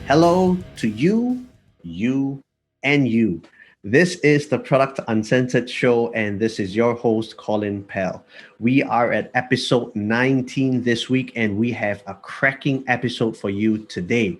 Hello to you, and you. This is the Product Uncensored show, and this is your host, Colin Pell. We are at episode 19 this week, and we have a cracking episode for you today.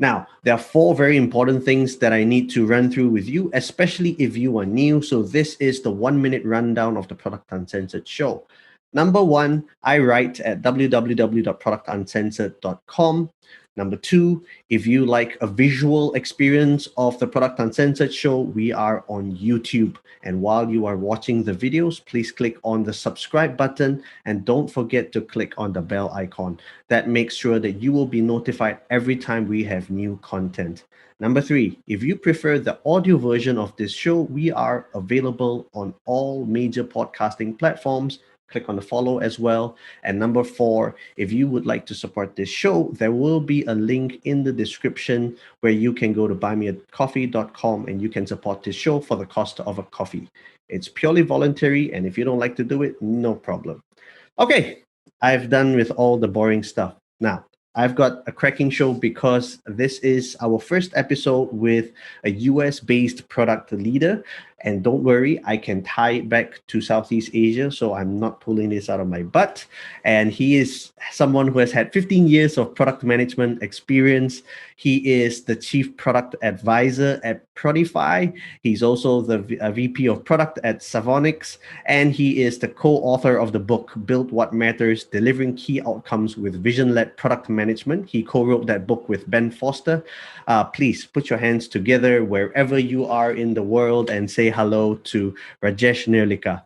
Now, there are four very important things that I need to run through with you, especially if you are new. So, this is the 1 minute rundown of the Product Uncensored show. Number one, I write at www.productuncensored.com. Number two, if you like a visual experience of the Product Uncensored show, we are on YouTube. And while you are watching the videos, please click on the subscribe button and don't forget to click on the bell icon. That makes sure that you will be notified every time we have new content. Number three, if you prefer the audio version of this show, we are available on all major podcasting platforms. Click on the follow as well. And number four, if you would like to support this show, there will be a link in the description where you can go to buymeacoffee.com and you can support this show for the cost of a coffee. It's purely voluntary, and if you don't like to do it, no problem. Okay, I've done with all the boring stuff. Now, I've got a cracking show because this is our first episode with a US-based product leader. And don't worry, I can tie it back to Southeast Asia, so I'm not pulling this out of my butt. And he is someone who has had 15 years of product management experience. He is the Chief Product Advisor at Prodify. He's also the VP of Product at Savonix. And he is the co-author of the book, Build What Matters, Delivering Key Outcomes with Vision-Led Product Management. He co-wrote that book with Ben Foster. Please put your hands together wherever you are in the world and say hello to Rajesh Nerlikar.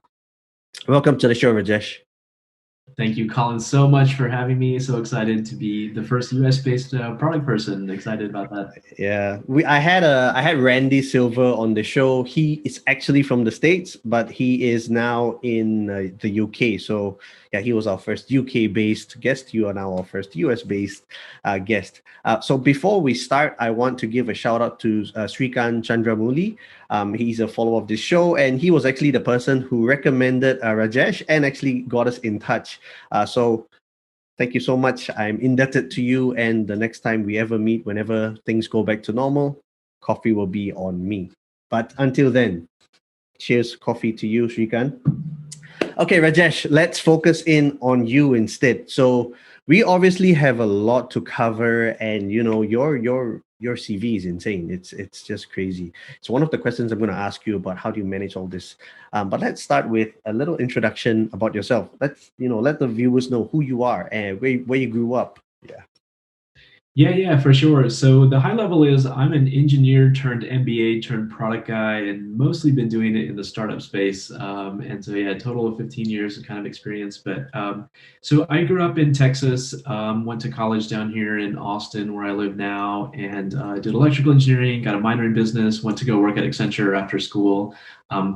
Welcome to the show, Rajesh. Thank you, Colin, so much for having me. So excited to be the first US-based product person. Excited about that. Yeah, I had Randy Silver on the show. He is actually from the States, but he is now in the UK. So yeah, he was our first UK-based guest. You are now our first US-based guest. So before we start, I want to give a shout out to Srikant Chandramuli. He's a follower of this show, and he was actually the person who recommended Rajesh and actually got us in touch. So thank you so much. I'm indebted to you. And the next time we ever meet, whenever things go back to normal, coffee will be on me. But until then, cheers, coffee to you, Srikant. Okay, Rajesh, let's focus in on you instead. So we obviously have a lot to cover, and you know your CV is insane. It's just crazy. It's one of the questions I'm going to ask you about how do you manage all this. But let's start with a little introduction about yourself. Let the viewers know who you are and where you grew up. Yeah, for sure. So the high level is I'm an engineer turned MBA turned product guy, and mostly been doing it in the startup space. And so a total of 15 years of kind of experience. But so I grew up in Texas, went to college down here in Austin, where I live now, and did electrical engineering, got a minor in business, went to go work at Accenture after school,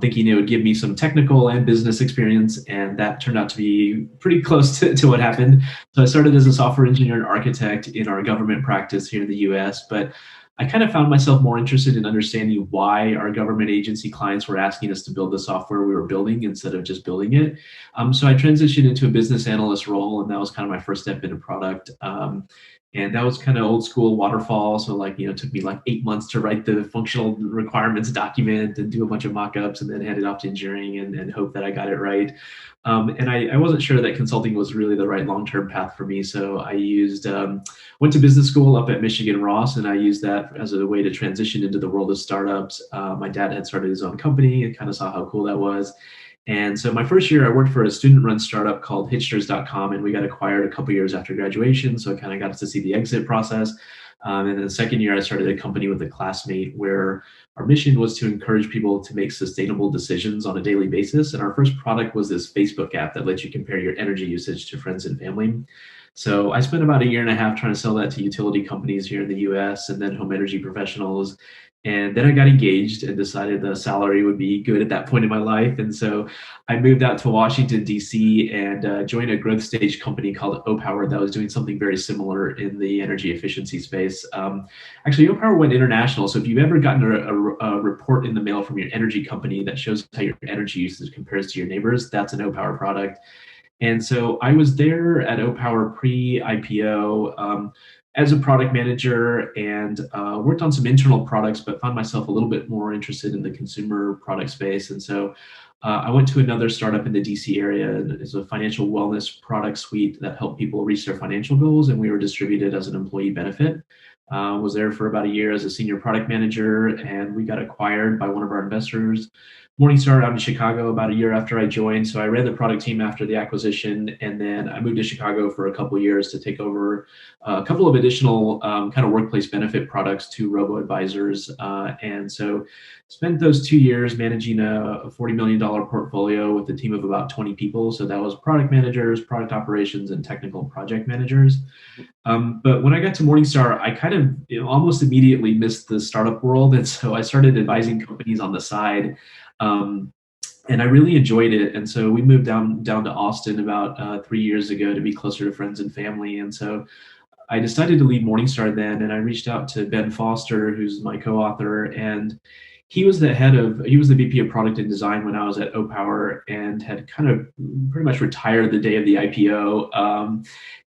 thinking it would give me some technical and business experience, and that turned out to be pretty close to what happened. So I started as a software engineer and architect in our government practice here in the US, but I kind of found myself more interested in understanding why our government agency clients were asking us to build the software we were building instead of just building it. So I transitioned into a business analyst role, and that was kind of my first step into product. And that was kind of old school waterfall. So it took me like 8 months to write the functional requirements document and do a bunch of mock-ups and then hand it off to engineering and hope that I got it right. And I wasn't sure that consulting was really the right long-term path for me. So I went to business school up at Michigan Ross, and I used that as a way to transition into the world of startups. My dad had started his own company and kind of saw how cool that was. And so my first year, I worked for a student-run startup called Hitchsters.com, and we got acquired a couple years after graduation. So I kind of got to see the exit process. And then the second year, I started a company with a classmate where our mission was to encourage people to make sustainable decisions on a daily basis. And our first product was this Facebook app that lets you compare your energy usage to friends and family. So I spent about a year and a half trying to sell that to utility companies here in the US and then home energy professionals. And then I got engaged and decided the salary would be good at that point in my life. And so I moved out to Washington, D.C., and joined a growth stage company called O-Power that was doing something very similar in the energy efficiency space. Actually, O-Power went international. So if you've ever gotten a report in the mail from your energy company that shows how your energy usage compares to your neighbors, that's an O-Power product. And so I was there at O-Power pre-IPO as a product manager and worked on some internal products, but found myself a little bit more interested in the consumer product space. And so I went to another startup in the DC area. It's a financial wellness product suite that helped people reach their financial goals, and we were distributed as an employee benefit. Was there for about a year as a senior product manager, and we got acquired by one of our investors, Morningstar, out in Chicago, about a year after I joined. So I ran the product team after the acquisition, and then I moved to Chicago for a couple of years to take over a couple of additional kind of workplace benefit products to robo-advisors. And so spent those 2 years managing a $40 million portfolio with a team of about 20 people. So that was product managers, product operations, and technical project managers. But when I got to Morningstar, I kind of almost immediately missed the startup world. And so I started advising companies on the side. And I really enjoyed it. And so we moved down to Austin about 3 years ago to be closer to friends and family. And so I decided to leave Morningstar then, and I reached out to Ben Foster, who's my co-author, and he was the VP of product and design when I was at O-Power, and had kind of pretty much retired the day of the IPO,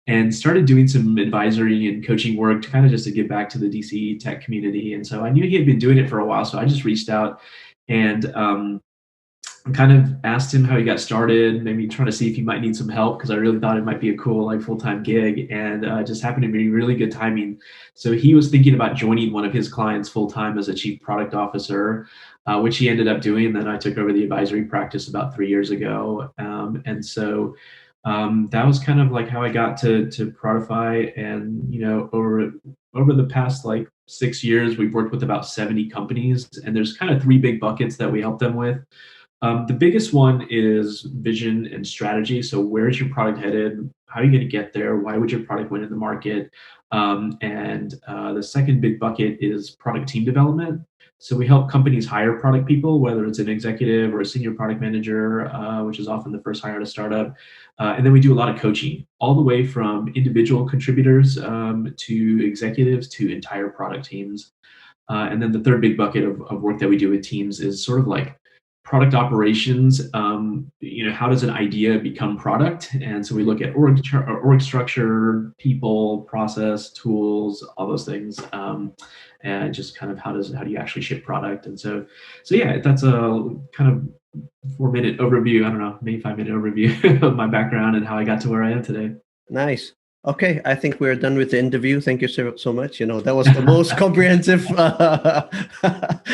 and started doing some advisory and coaching work to kind of just to give back to the DC tech community. And so I knew he had been doing it for a while, so I just reached out and kind of asked him how he got started, maybe trying to see if he might need some help, because I really thought it might be a cool like full-time gig, and just happened to be really good timing. So he was thinking about joining one of his clients full-time as a chief product officer, which he ended up doing. Then I took over the advisory practice about 3 years ago. And so that was kind of like how I got to Prodify. And over the past like 6 years, we've worked with about 70 companies, and there's kind of three big buckets that we help them with. The biggest one is vision and strategy. So where's your product headed? How are you going to get there? Why would your product win in the market? And the second big bucket is product team development. So we help companies hire product people, whether it's an executive or a senior product manager, which is often the first hire at a startup. And then we do a lot of coaching, all the way from individual contributors to executives to entire product teams. And then the third big bucket of work that we do with teams is sort of like product operations. How does an idea become product? And so we look at org structure, people, process, tools, all those things, and just kind of how do you actually ship product? And so yeah, that's a kind of 4-minute overview. I don't know, maybe 5-minute overview of my background and how I got to where I am today. Nice. Okay, I think we're done with the interview. Thank you so much. That was the most comprehensive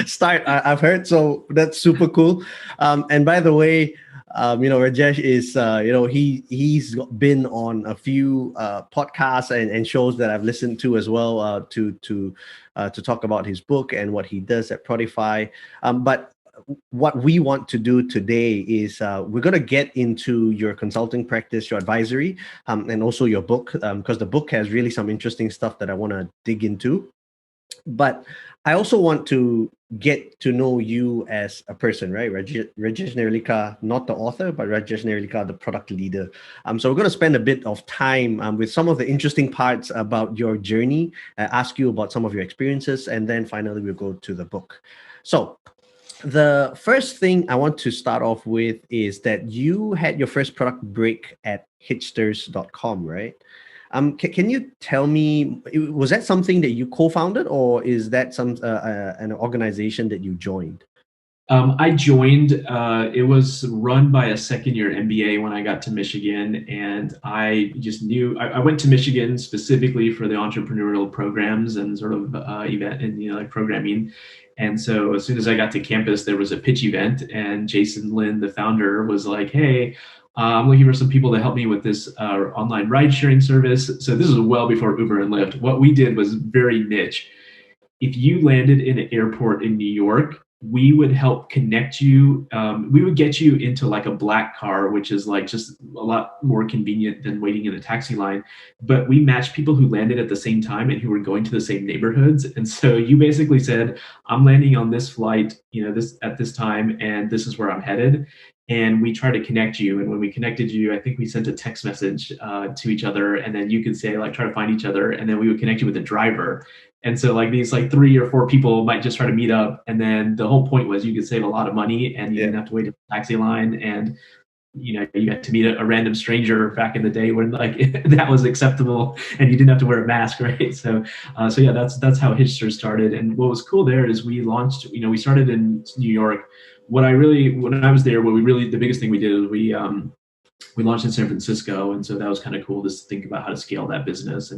start I've heard. So that's super cool. And by the way, Rajesh is, he's been on a few podcasts and shows that I've listened to as well to talk about his book and what he does at Prodify. But what we want to do today is we're going to get into your consulting practice, your advisory, and also your book, because the book has really some interesting stuff that I want to dig into. But I also want to get to know you as a person, right? Rajesh Nerlikar, not the author, but Rajesh Nerlikar, the product leader. So we're going to spend a bit of time with some of the interesting parts about your journey, ask you about some of your experiences, and then finally we'll go to the book. So the first thing I want to start off with is that you had your first product break at hitsters.com, right? Can you tell me, was that something that you co-founded, or is that an organization that you joined? I joined, it was run by a second-year MBA when I got to Michigan, and I just knew, I went to Michigan specifically for the entrepreneurial programs and sort of event and like programming. And so as soon as I got to campus, there was a pitch event, and Jason Lin, the founder, was like, hey, I'm looking for some people to help me with this online ride-sharing service. So this was well before Uber and Lyft. What we did was very niche. If you landed in an airport in New York, we would help connect you. We would get you into like a black car, which is like just a lot more convenient than waiting in a taxi line. But we matched people who landed at the same time and who were going to the same neighborhoods. And so you basically said, I'm landing on this flight, this at this time, and this is where I'm headed. And we tried to connect you. And when we connected you, I think we sent a text message to each other, and then you could say like try to find each other, and then we would connect you with a driver. And so like these like 3 or 4 people might just try to meet up. And then the whole point was you could save a lot of money and you didn't have to wait in a taxi line. And, you had to meet a random stranger back in the day when like that was acceptable and you didn't have to wear a mask. Right. So yeah, that's how Hitchster started. And what was cool there is we launched, we started in New York. When I was there, the biggest thing we did is we launched in San Francisco. And so that was kind of cool to think about how to scale that business.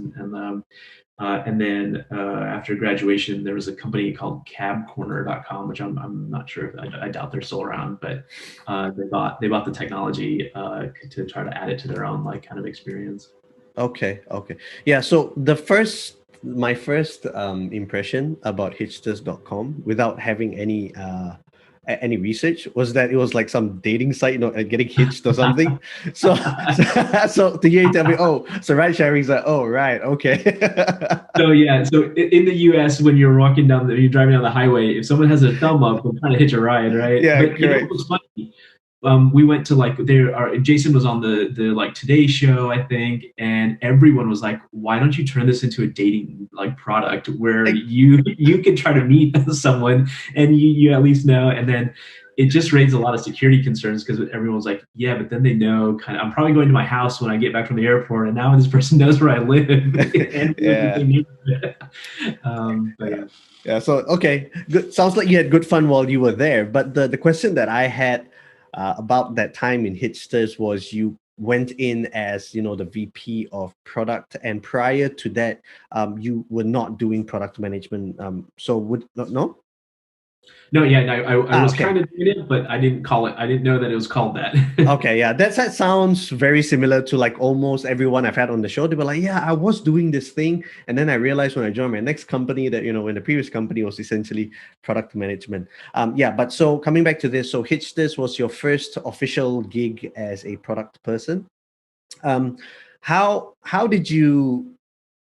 And then after graduation, there was a company called cabcorner.com, which I'm not sure if I doubt they're still around, but they bought the technology to try to add it to their own like kind of experience. Okay. Yeah. So my first impression about hitchsters.com without having any research was that it was like some dating site, getting hitched or something. So to hear you tell me, so ride sharing is like, right, okay. So yeah, so in the US, when you're you're driving down the highway, if someone has a thumb up, they're trying to hitch a ride, right? Yeah, but correct. It was funny. We went to Jason was on the like Today Show, I think, and everyone was like, "Why don't you turn this into a dating like product where you can try to meet someone and you at least know?" And then it just raised a lot of security concerns because everyone was like, "Yeah, but then they know kind of I'm probably going to my house when I get back from the airport, and now this person knows where I live." And but yeah. Yeah. So okay, good. Sounds like you had good fun while you were there. But the question that I had about that time in Hitchsters was you went in as the VP of product, and prior to that, you were not doing product management. So would not no. No, yeah, I was Okay. kind of doing it, but I didn't call it. I didn't know that it was called that. Okay, yeah, that sounds very similar to like almost everyone I've had on the show. They were like, "Yeah, I was doing this thing," and then I realized when I joined my next company that in the previous company was essentially product management. Yeah, but so coming back to this, so Hitchsters was your first official gig as a product person.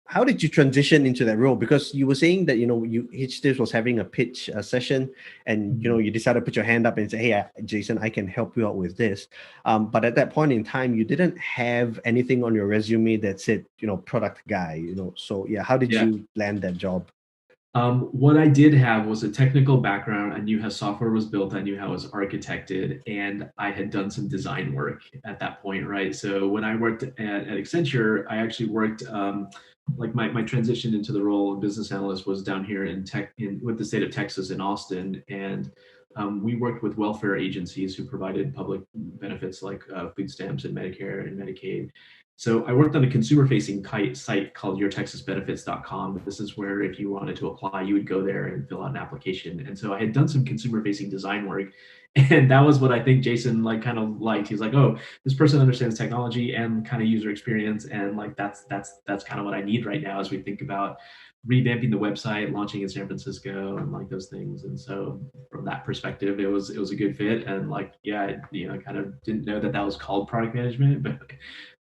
How did you transition into that role? Because you were saying that Hitchsters was having a pitch session, and you decided to put your hand up and say, "Hey, Jason, I can help you out with this." But at that point in time, you didn't have anything on your resume that said product guy. So yeah, how did you land that job? What I did have was a technical background. I knew how software was built. I knew how it was architected, and I had done some design work at that point, right? So when I worked at Accenture, I actually worked like my transition into the role of business analyst was down here with the state of Texas in Austin, and we worked with welfare agencies who provided public benefits like food stamps and Medicare and Medicaid. So I worked on a consumer-facing site called yourtexasbenefits.com. This is where if you wanted to apply, you would go there and fill out an application. And so I had done some consumer-facing design work, and that was what I think Jason kind of liked. He's like, "Oh, this person understands technology and kind of user experience, and like that's kind of what I need right now as we think about revamping the website, launching in San Francisco, and like those things." And so from that perspective, it was a good fit. And like, yeah, I kind of didn't know that was called product management, but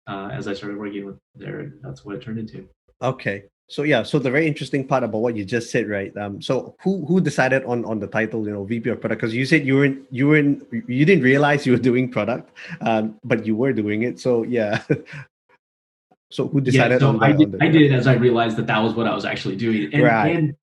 as I started working with there, that's what it turned into. Okay. So yeah, so the very interesting part about what you just said, right? So who decided on the title, VP of product? Because you said you didn't realize you were doing product, but you were doing it. So yeah. So who decided so on the? I did as I realized that was what I was actually doing. And Right. and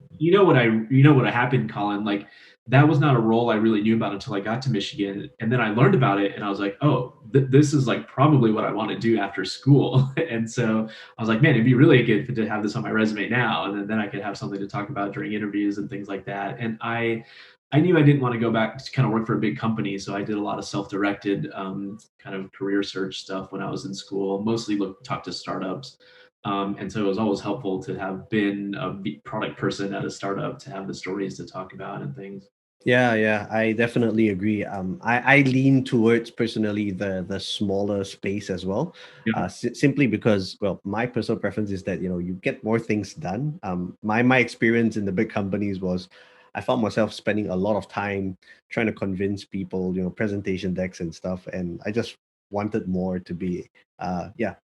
what happened, Colin? Like that was not a role I really knew about until I got to Michigan, and then I learned about it, and I was like, oh, this is like probably what I want to do after school. And so I was like, man, it'd be really good to have this on my resume now, and then I could have something to talk about during interviews and things like that. And I knew I didn't want to go back to kind of work for a big company, so I did a lot of self-directed kind of career search stuff when I was in school. Mostly talk to startups. And so it was always helpful to have been a product person at a startup to have the stories to talk about and things. Yeah, I definitely agree. I lean towards personally the smaller space as well, Yeah. simply because, well, my personal preference is that you get more things done. My experience in the big companies was I found myself spending a lot of time trying to convince people, presentation decks and stuff. And I just wanted more to be,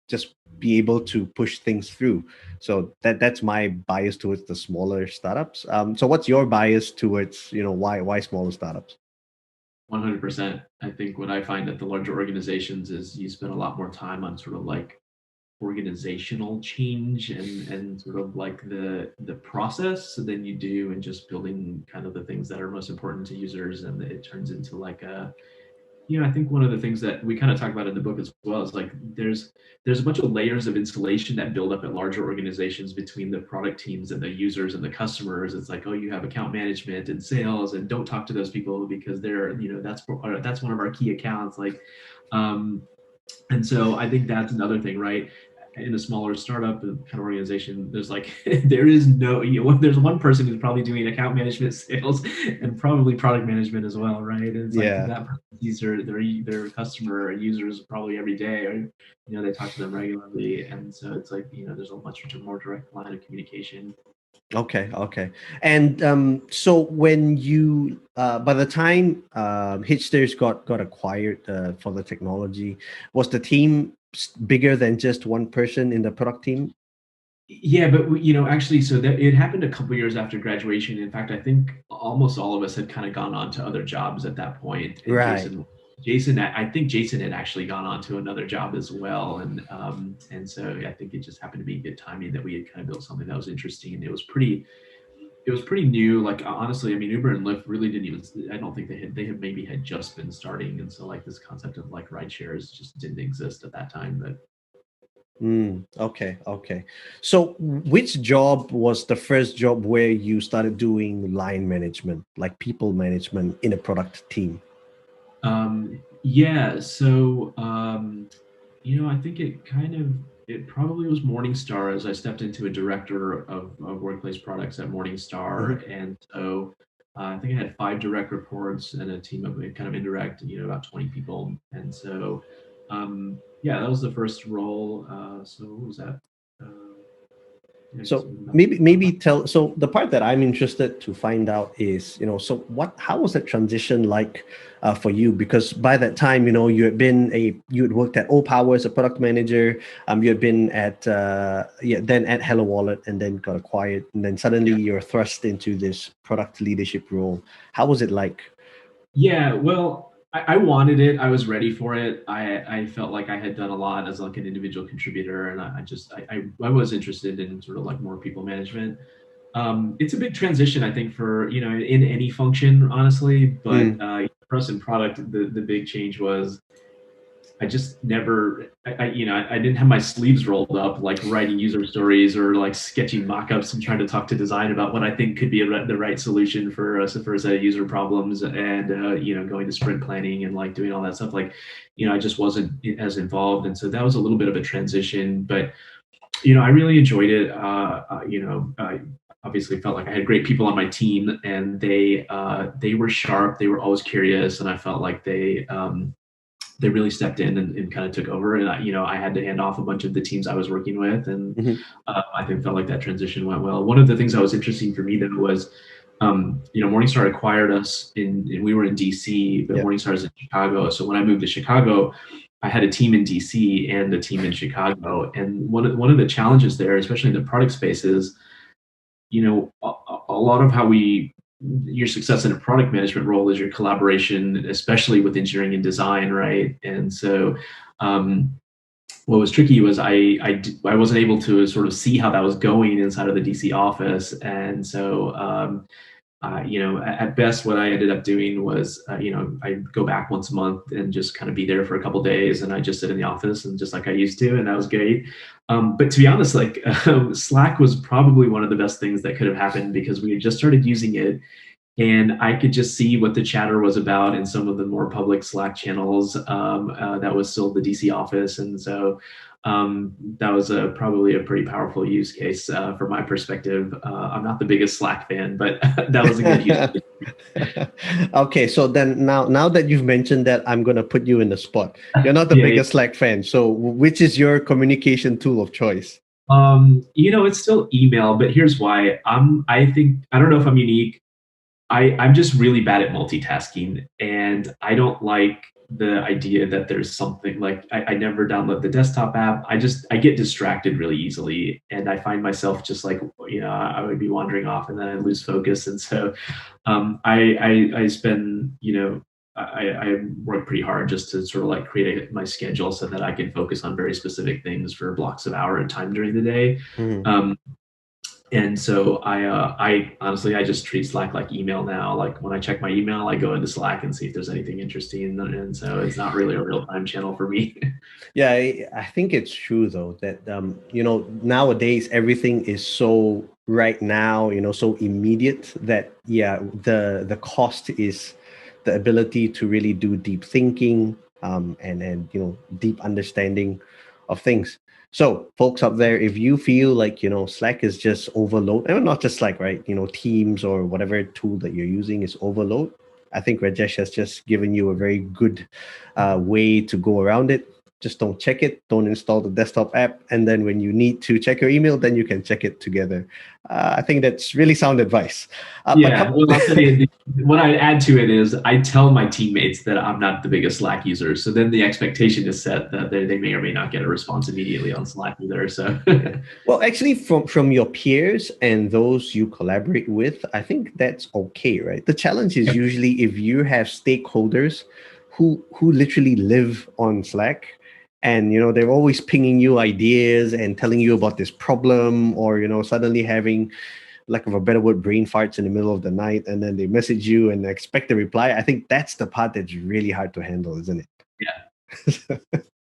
just be able to push things through. So that's my bias towards the smaller startups. So what's your bias towards, why smaller startups? 100%. I think what I find at the larger organizations is you spend a lot more time on sort of like organizational change and sort of like the process than you do in just building kind of the things that are most important to users, and it turns into like a, I think one of the things that we kind of talk about in the book as well is like there's a bunch of layers of installation that build up at larger organizations between the product teams and the users and the customers. It's like, oh, you have account management and sales, and don't talk to those people because they're, that's one of our key accounts. Like, and so I think that's another thing, right? In a smaller startup kind of organization, there's like there is no, there's one person who's probably doing account management, sales, and probably product management as well, right? And it's like that person sees their customer and users probably every day, or they talk to them regularly, and so it's like there's a much more direct line of communication. Okay. And so when you, by the time Hitsters got acquired for the technology, was the team bigger than just one person in the product team? Yeah, but actually, so that it happened a couple years after graduation. In fact, I think almost all of us had kind of gone on to other jobs at that point. And Right. I think Jason had actually gone on to another job as well, and so I think it just happened to be good timing that we had kind of built something that was interesting. It was pretty new. Like honestly, I mean, Uber and Lyft really didn't even. I don't think they had maybe had just been starting, and so like this concept of like ride shares just didn't exist at that time. But Okay. So which job was the first job where you started doing line management, like people management in a product team? Yeah, so I think it probably was Morningstar as I stepped into a director of workplace products at Morningstar, Mhm. and so I think I had 5 direct reports and a team of kind of indirect, about 20 people, and so yeah, that was the first role. So what was that? Yeah, I guess So it was maybe tell. So the part that I'm interested to find out is, so how was that transition like for you? Because by that time, you had worked at O Power as a product manager. You had been at then at Hello Wallet, and then got acquired, and then suddenly yeah. you're thrust into this product leadership role. How was it like? Yeah, well, I wanted it. I was ready for it. I felt like I had done a lot as like an individual contributor, and I was interested in sort of like more people management. It's a big transition, I think, for in any function, honestly. But Mm, for us in product, the big change was I just never, I didn't have my sleeves rolled up, like writing user stories or like sketching mock-ups and trying to talk to design about what I think could be the right solution for us for a set of user problems, and going to sprint planning and like doing all that stuff. Like, I just wasn't as involved, and so that was a little bit of a transition. But I really enjoyed it. I obviously felt like I had great people on my team, and they were sharp. They were always curious, and I felt like they really stepped in and kind of took over. And I had to hand off a bunch of the teams I was working with, and mhm. I think felt like that transition went well. One of the things that was interesting for me though was, Morningstar acquired us and we were in DC, but Yeah. Morningstar is in Chicago. So when I moved to Chicago, I had a team in DC and a team in Chicago. And one of the challenges there, especially in the product space, is a lot of how your success in a product management role is your collaboration, especially with engineering and design, right? And so, what was tricky was I wasn't able to sort of see how that was going inside of the DC office, and so at best, what I ended up doing was, I'd go back once a month and just kind of be there for a couple days, and I just sit in the office and just like I used to, and that was great. But to be honest, like Slack was probably one of the best things that could have happened because we had just started using it, and I could just see what the chatter was about in some of the more public Slack channels that was still the DC office, and so that was probably a pretty powerful use case from my perspective. I'm not the biggest Slack fan, but that was a good use case. Okay, so then now that you've mentioned that, I'm gonna put you in the spot. You're not the Yeah, yeah. biggest Slack fan, so which is your communication tool of choice? It's still email, but here's why. I think I don't know if I'm unique. I'm just really bad at multitasking, and I don't like the idea that there's something like I never download the desktop app. I get distracted really easily, and I find myself just like I would be wandering off, and then I lose focus. And so I spend I work pretty hard just to sort of like create my schedule so that I can focus on very specific things for blocks of hour and time during the day. Mhm. Um, and so I honestly, I just treat Slack like email now. Like when I check my email, I go into Slack and see if there's anything interesting. And so it's not really a real time channel for me. Yeah, I think it's true though that nowadays everything is so right now, so immediate that the cost is the ability to really do deep thinking, and deep understanding of things. So folks up there, if you feel like Slack is just overload, and not just Slack, right? Teams or whatever tool that you're using is overload. I think Rajesh has just given you a very good way to go around it. Just don't check it. Don't install the desktop app. And then when you need to check your email, then you can check it together. I think that's really sound advice. Yeah, well, I'll tell you, what I add to it is I tell my teammates that I'm not the biggest Slack user. So then the expectation is set that they may or may not get a response immediately on Slack either. So Well, actually, from your peers and those you collaborate with, I think that's okay, right? The challenge is usually if you have stakeholders who literally live on Slack, and they're always pinging you ideas and telling you about this problem, or suddenly having, lack of a better word, brain farts in the middle of the night, and then they message you and expect a reply. I think that's the part that's really hard to handle, isn't yeah.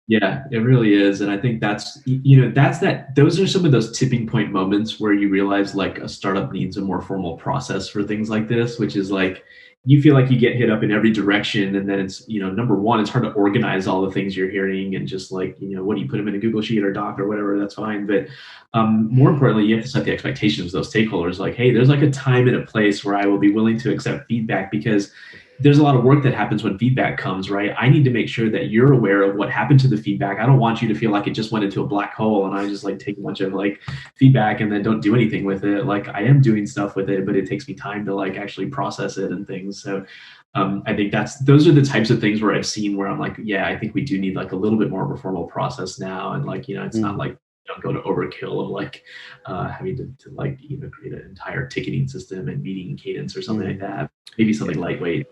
Yeah, it really is. And I think those are some of those tipping point moments where you realize like a startup needs a more formal process for things like this, which is like you feel like you get hit up in every direction. And then it's, number one, it's hard to organize all the things you're hearing and just like, what do you put them in a Google Sheet or Doc or whatever, that's fine. But more importantly, you have to set the expectations of those stakeholders. Like, hey, there's like a time and a place where I will be willing to accept feedback because there's a lot of work that happens when feedback comes, right? I need to make sure that you're aware of what happened to the feedback. I don't want you to feel like it just went into a black hole and I just like take a bunch of like feedback and then don't do anything with it. Like I am doing stuff with it, but it takes me time to like actually process it and things. So I think those are the types of things where I've seen where I'm like, yeah, I think we do need like a little bit more of a formal process now. And like, it's not like don't go to overkill of like having to like create an entire ticketing system and meeting cadence or something like that. Maybe something lightweight.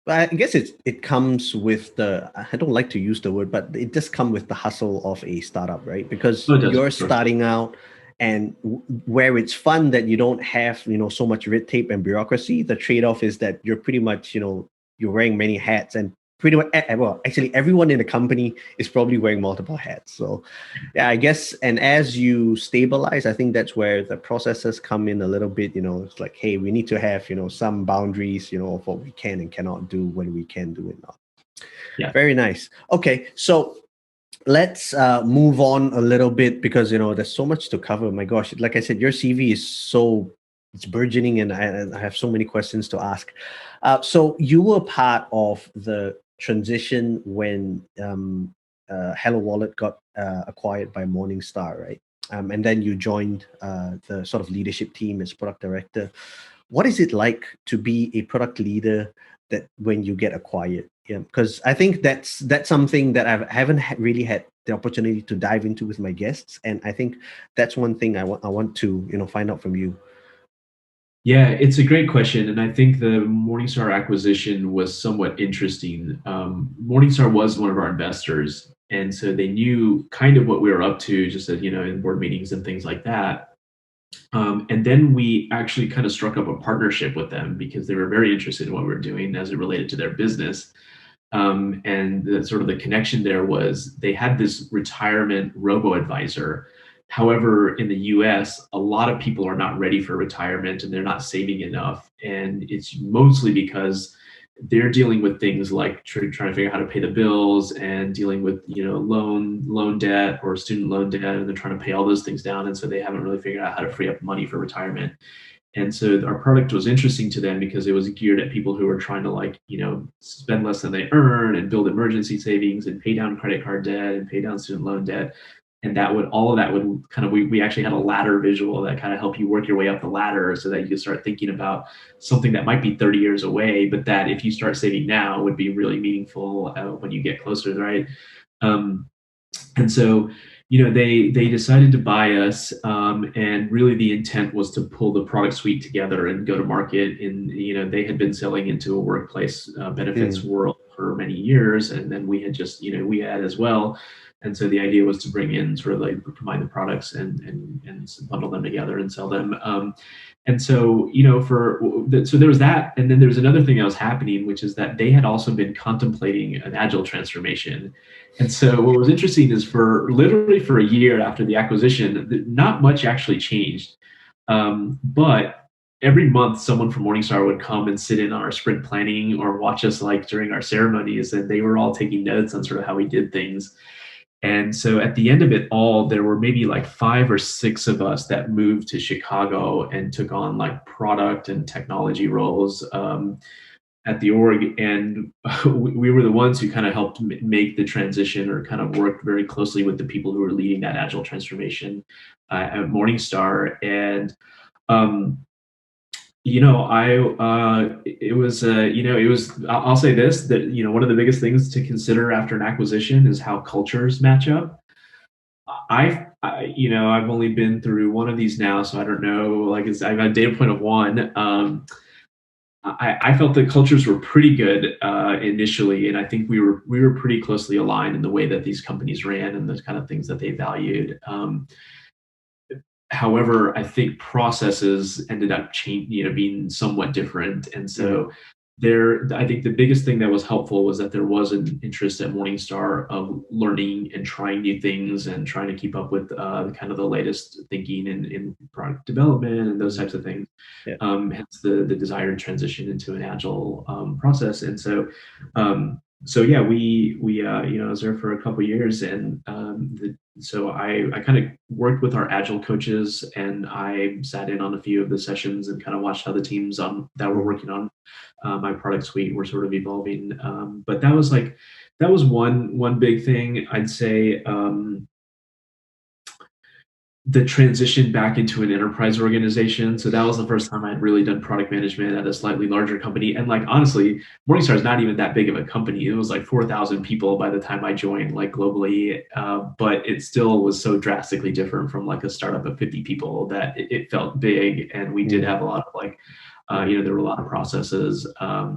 But I guess it comes with I don't like to use the word, but it just comes with the hustle of a startup, right? Because you're starting out, and where it's fun that you don't have, so much red tape and bureaucracy, the trade-off is that you're pretty much, you're wearing many hats, and pretty much, well, actually everyone in the company is probably wearing multiple hats. So yeah, I guess, and as you stabilize, I think that's where the processes come in a little bit. It's like, hey, we need to have, some boundaries, of what we can and cannot do, when we can do it not. Yeah. Very nice. Okay, so let's move on a little bit, because there's so much to cover. My gosh, like I said, your CV is it's burgeoning, and I have so many questions to ask. So you were part of the transition when Hello Wallet got acquired by Morningstar, right? And then you joined the sort of leadership team as product director. What is it like to be a product leader that when you get acquired? Yeah, because I think that's something that I haven't really had the opportunity to dive into with my guests, and I think that's one thing I want to find out from you. Yeah, it's a great question. And I think the Morningstar acquisition was somewhat interesting. Morningstar was one of our investors. And so they knew kind of what we were up to, just in board meetings and things like that. And then we actually kind of struck up a partnership with them because they were very interested in what we were doing as it related to their business. And sort of the connection there was they had this retirement robo-advisor. However, in the US, a lot of people are not ready for retirement and they're not saving enough. And it's mostly because they're dealing with things like trying to figure out how to pay the bills and dealing with loan debt or student loan debt, and they're trying to pay all those things down. And so they haven't really figured out how to free up money for retirement. And so our product was interesting to them because it was geared at people who were trying to spend less than they earn and build emergency savings and pay down credit card debt and pay down student loan debt. and that would all of that would kind of we actually had a ladder visual that kind of help you work your way up the ladder so that you could start thinking about something that might be 30 years away, but that if you start saving now would be really meaningful when you get closer, right? Um, and so, they decided to buy us, and really the intent was to pull the product suite together and go to market. And they had been selling into a workplace benefits Mm, world for many years, and then we had just we had as well. And so the idea was to bring in sort of like combine the products and bundle them together and sell them. And so, so there was that, and then there was another thing that was happening, which is that they had also been contemplating an agile transformation. And so what was interesting is for literally for a year after the acquisition, not much actually changed. But every month, someone from Morningstar would come and sit in on our sprint planning or watch us like during our ceremonies, and they were all taking notes on sort of how we did things. And so at the end of it all, there were maybe like 5 or 6 of us that moved to Chicago and took on like product and technology roles at the org. And we were the ones who kind of helped make the transition or kind of worked very closely with the people who were leading that agile transformation at Morningstar. And um, it was, I'll say this, that, one of the biggest things to consider after an acquisition is how cultures match up. I've only been through one of these now, so I don't know, like I've got a data point of one. I felt the cultures were pretty good initially, and I think we were pretty closely aligned in the way that these companies ran and the kind of things that they valued. However, I think processes ended up being somewhat different, and mm, so I think the biggest thing that was helpful was that there was an interest at Morningstar of learning and trying new things and trying to keep up with kind of the latest thinking in product development and those mm, types of things. yeah. Hence the desired transition into an agile process. And so yeah, I was there for a couple of years, and so I kind of worked with our agile coaches, and I sat in on a few of the sessions and kind of watched how the teams that were Mm, working on my product suite were sort of evolving. But that was one big thing I'd say. The transition back into an enterprise organization. So that was the first time I'd really done product management at a slightly larger company. And like honestly, Morningstar is not even that big of a company. It was like 4,000 people by the time I joined, like globally. But it still was so drastically different from like a startup of 50 people that it felt big. And we did mm, have a lot of like, there were a lot of processes.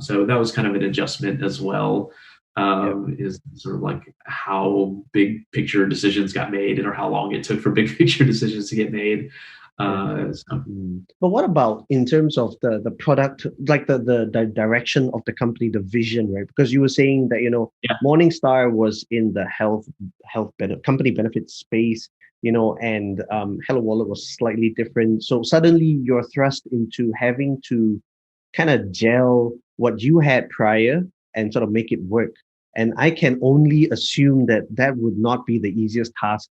So that was kind of an adjustment as well. yeah. Is sort of like how big picture decisions got made and or how long it took for big picture decisions to get made. Yeah. So, But what about in terms of the product, like the direction of the company, the vision, right? Because you were saying that yeah, Morningstar was in the company benefit space, and Hello Wallet was slightly different. So suddenly you're thrust into having to kind of gel what you had prior and sort of make it work. And I can only assume that that would not be the easiest task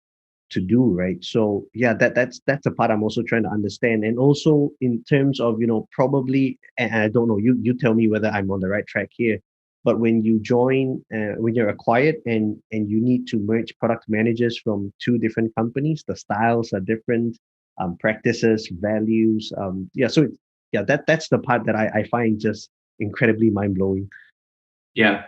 to do, right? So yeah, that's the part I'm also trying to understand. And also in terms of, probably, and I don't know, you tell me whether I'm on the right track here. But when you join, when you're acquired and you need to merge product managers from two different companies, the styles are different, practices, values. Yeah, so yeah, that's the part that I find just incredibly mind blowing. yeah.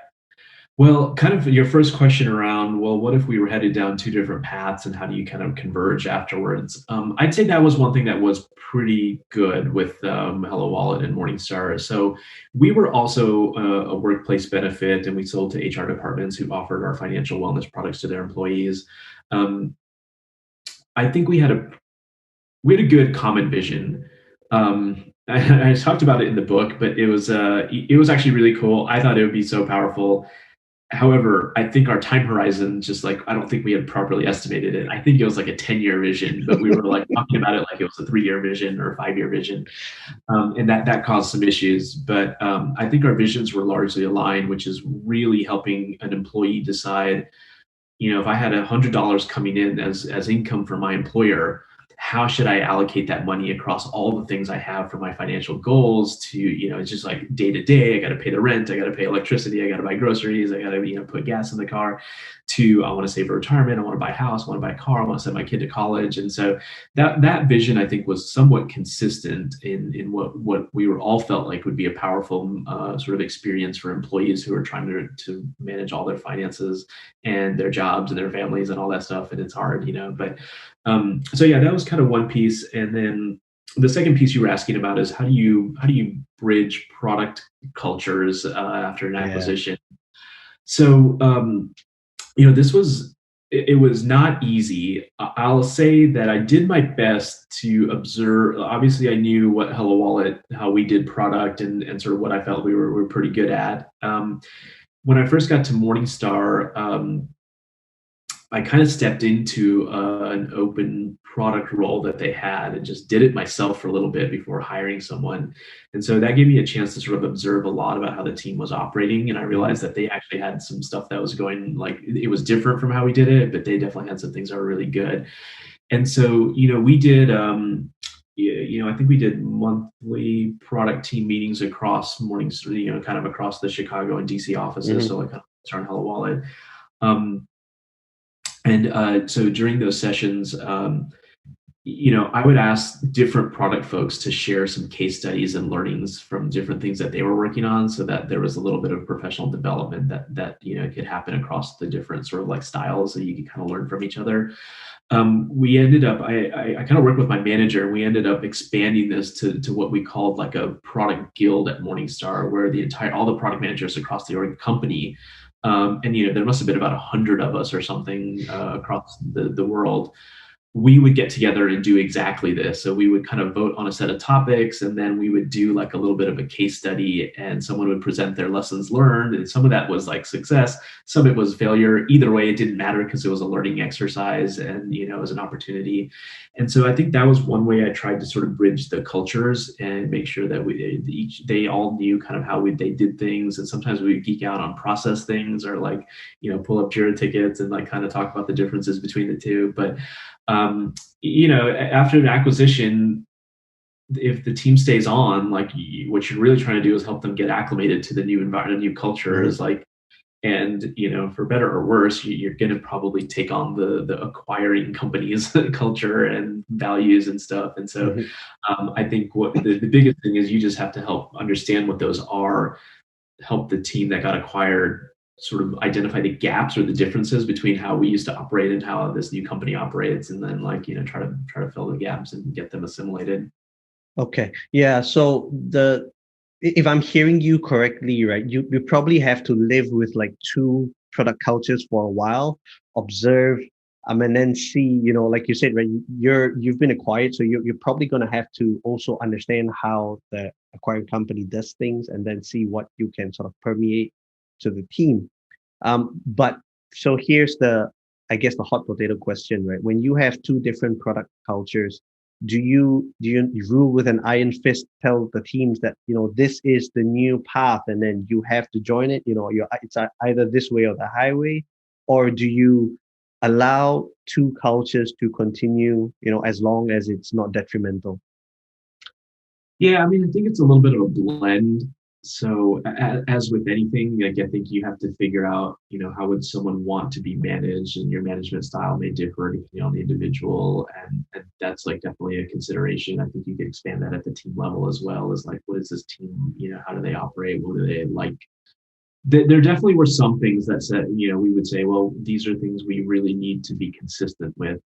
Well, kind of your first question around, well, what if we were headed down two different paths and how do you kind of converge afterwards? I'd say that was one thing that was pretty good with Hello Wallet and Morningstar. So we were also a workplace benefit, and we sold to HR departments who offered our financial wellness products to their employees. Um, I think we had a good common vision. I talked about it in the book, but it was actually really cool. I thought it would be so powerful. However, I think our time horizon, just like, I don't think we had properly estimated it. I think it was like a 10-year vision, but we were like talking about it like it was a 3-year vision or a 5-year vision. And that caused some issues. But I think our visions were largely aligned, which is really helping an employee decide, if I had $100 coming in as income from my employer, how should I allocate that money across all the things I have for my financial goals to, it's just like day to day, I got to pay the rent, I got to pay electricity, I got to buy groceries, I got to, put gas in the car, to I want to save for retirement, I want to buy a house, I want to buy a car, I want to send my kid to college. And so that vision, I think, was somewhat consistent in what we were all felt like would be a powerful sort of experience for employees who are trying to manage all their finances and their jobs and their families and all that stuff. And it's hard, but so yeah, that was kind of one piece. And then the second piece you were asking about is how do you bridge product cultures after an Yeah. acquisition? So this was it was not easy. I'll say that I did my best to observe. Obviously, I knew what Hello Wallet, how we did product, and sort of what I felt we were pretty good at. When I first got to Morningstar, I kind of stepped into an open product role that they had and just did it myself for a little bit before hiring someone. And so that gave me a chance to sort of observe a lot about how the team was operating. And I realized that they actually had some stuff that was going, like, it was different from how we did it, but they definitely had some things that were really good. And so, we did, I think we did monthly product team meetings across mornings, kind of across the Chicago and DC offices. So like kind of Start Hello Wallet. And so during those sessions, I would ask different product folks to share some case studies and learnings from different things that they were working on, so that there was a little bit of professional development that could happen across the different sort of like styles, so you could kind of learn from each other. We ended up, I kind of worked with my manager, and we ended up expanding this to what we called like a product guild at Morningstar, where all the product managers across the company, and there must have been about 100 of us or something across the world. We would get together and do exactly this. So we would kind of vote on a set of topics, and then we would do like a little bit of a case study, and someone would present their lessons learned. And some of that was like success, some of it was failure. Either way, it didn't matter, because it was a learning exercise, and it was an opportunity. And so I think that was one way I tried to sort of bridge the cultures and make sure that they all knew kind of how they did things. And sometimes we would geek out on process things, or like, pull up Jira tickets and like kind of talk about the differences between the two. But after an acquisition, if the team stays on, like, what you're really trying to do is help them get acclimated to the new environment, new culture. Is like, and for better or worse, you're going to probably take on the acquiring company's culture and values and stuff. And so I think what the biggest thing is, you just have to help understand what those are, help the team that got acquired sort of identify the gaps or the differences between how we used to operate and how this new company operates, and then like try to fill the gaps and get them assimilated. Okay. Yeah. So if I'm hearing you correctly, right, you probably have to live with like two product cultures for a while, observe, and then see, like you said, right, you've been acquired, so you're probably going to have to also understand how the acquiring company does things, and then see what you can sort of permeate to the team. But so here's I guess the hot potato question, right? When you have two different product cultures, do you rule with an iron fist, tell the teams that, this is the new path, and then you have to join it, it's either this way or the highway? Or do you allow two cultures to continue, as long as it's not detrimental? Yeah, I mean, I think it's a little bit of a blend. So as with anything, like, I think you have to figure out, how would someone want to be managed, and your management style may differ depending on the individual, and that's like definitely a consideration. I think you could expand that at the team level as well, as like, what is this team, how do they operate, what do they like? There definitely were some things that said, we would say, well, these are things we really need to be consistent with.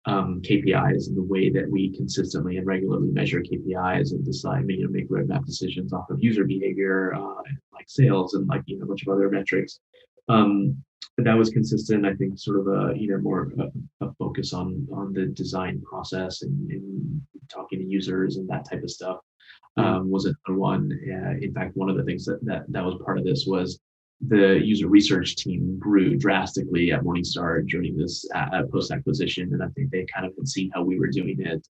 KPIs, and the way that we consistently and regularly measure KPIs and decide, make roadmap decisions off of user behavior, and like sales, and like, a bunch of other metrics. But that was consistent. I think sort of more a focus on the design process, and talking to users and that type of stuff was another one. In fact, one of the things that was part of this was the user research team grew drastically at Morningstar during this post-acquisition, and I think they kind of had seen how we were doing it,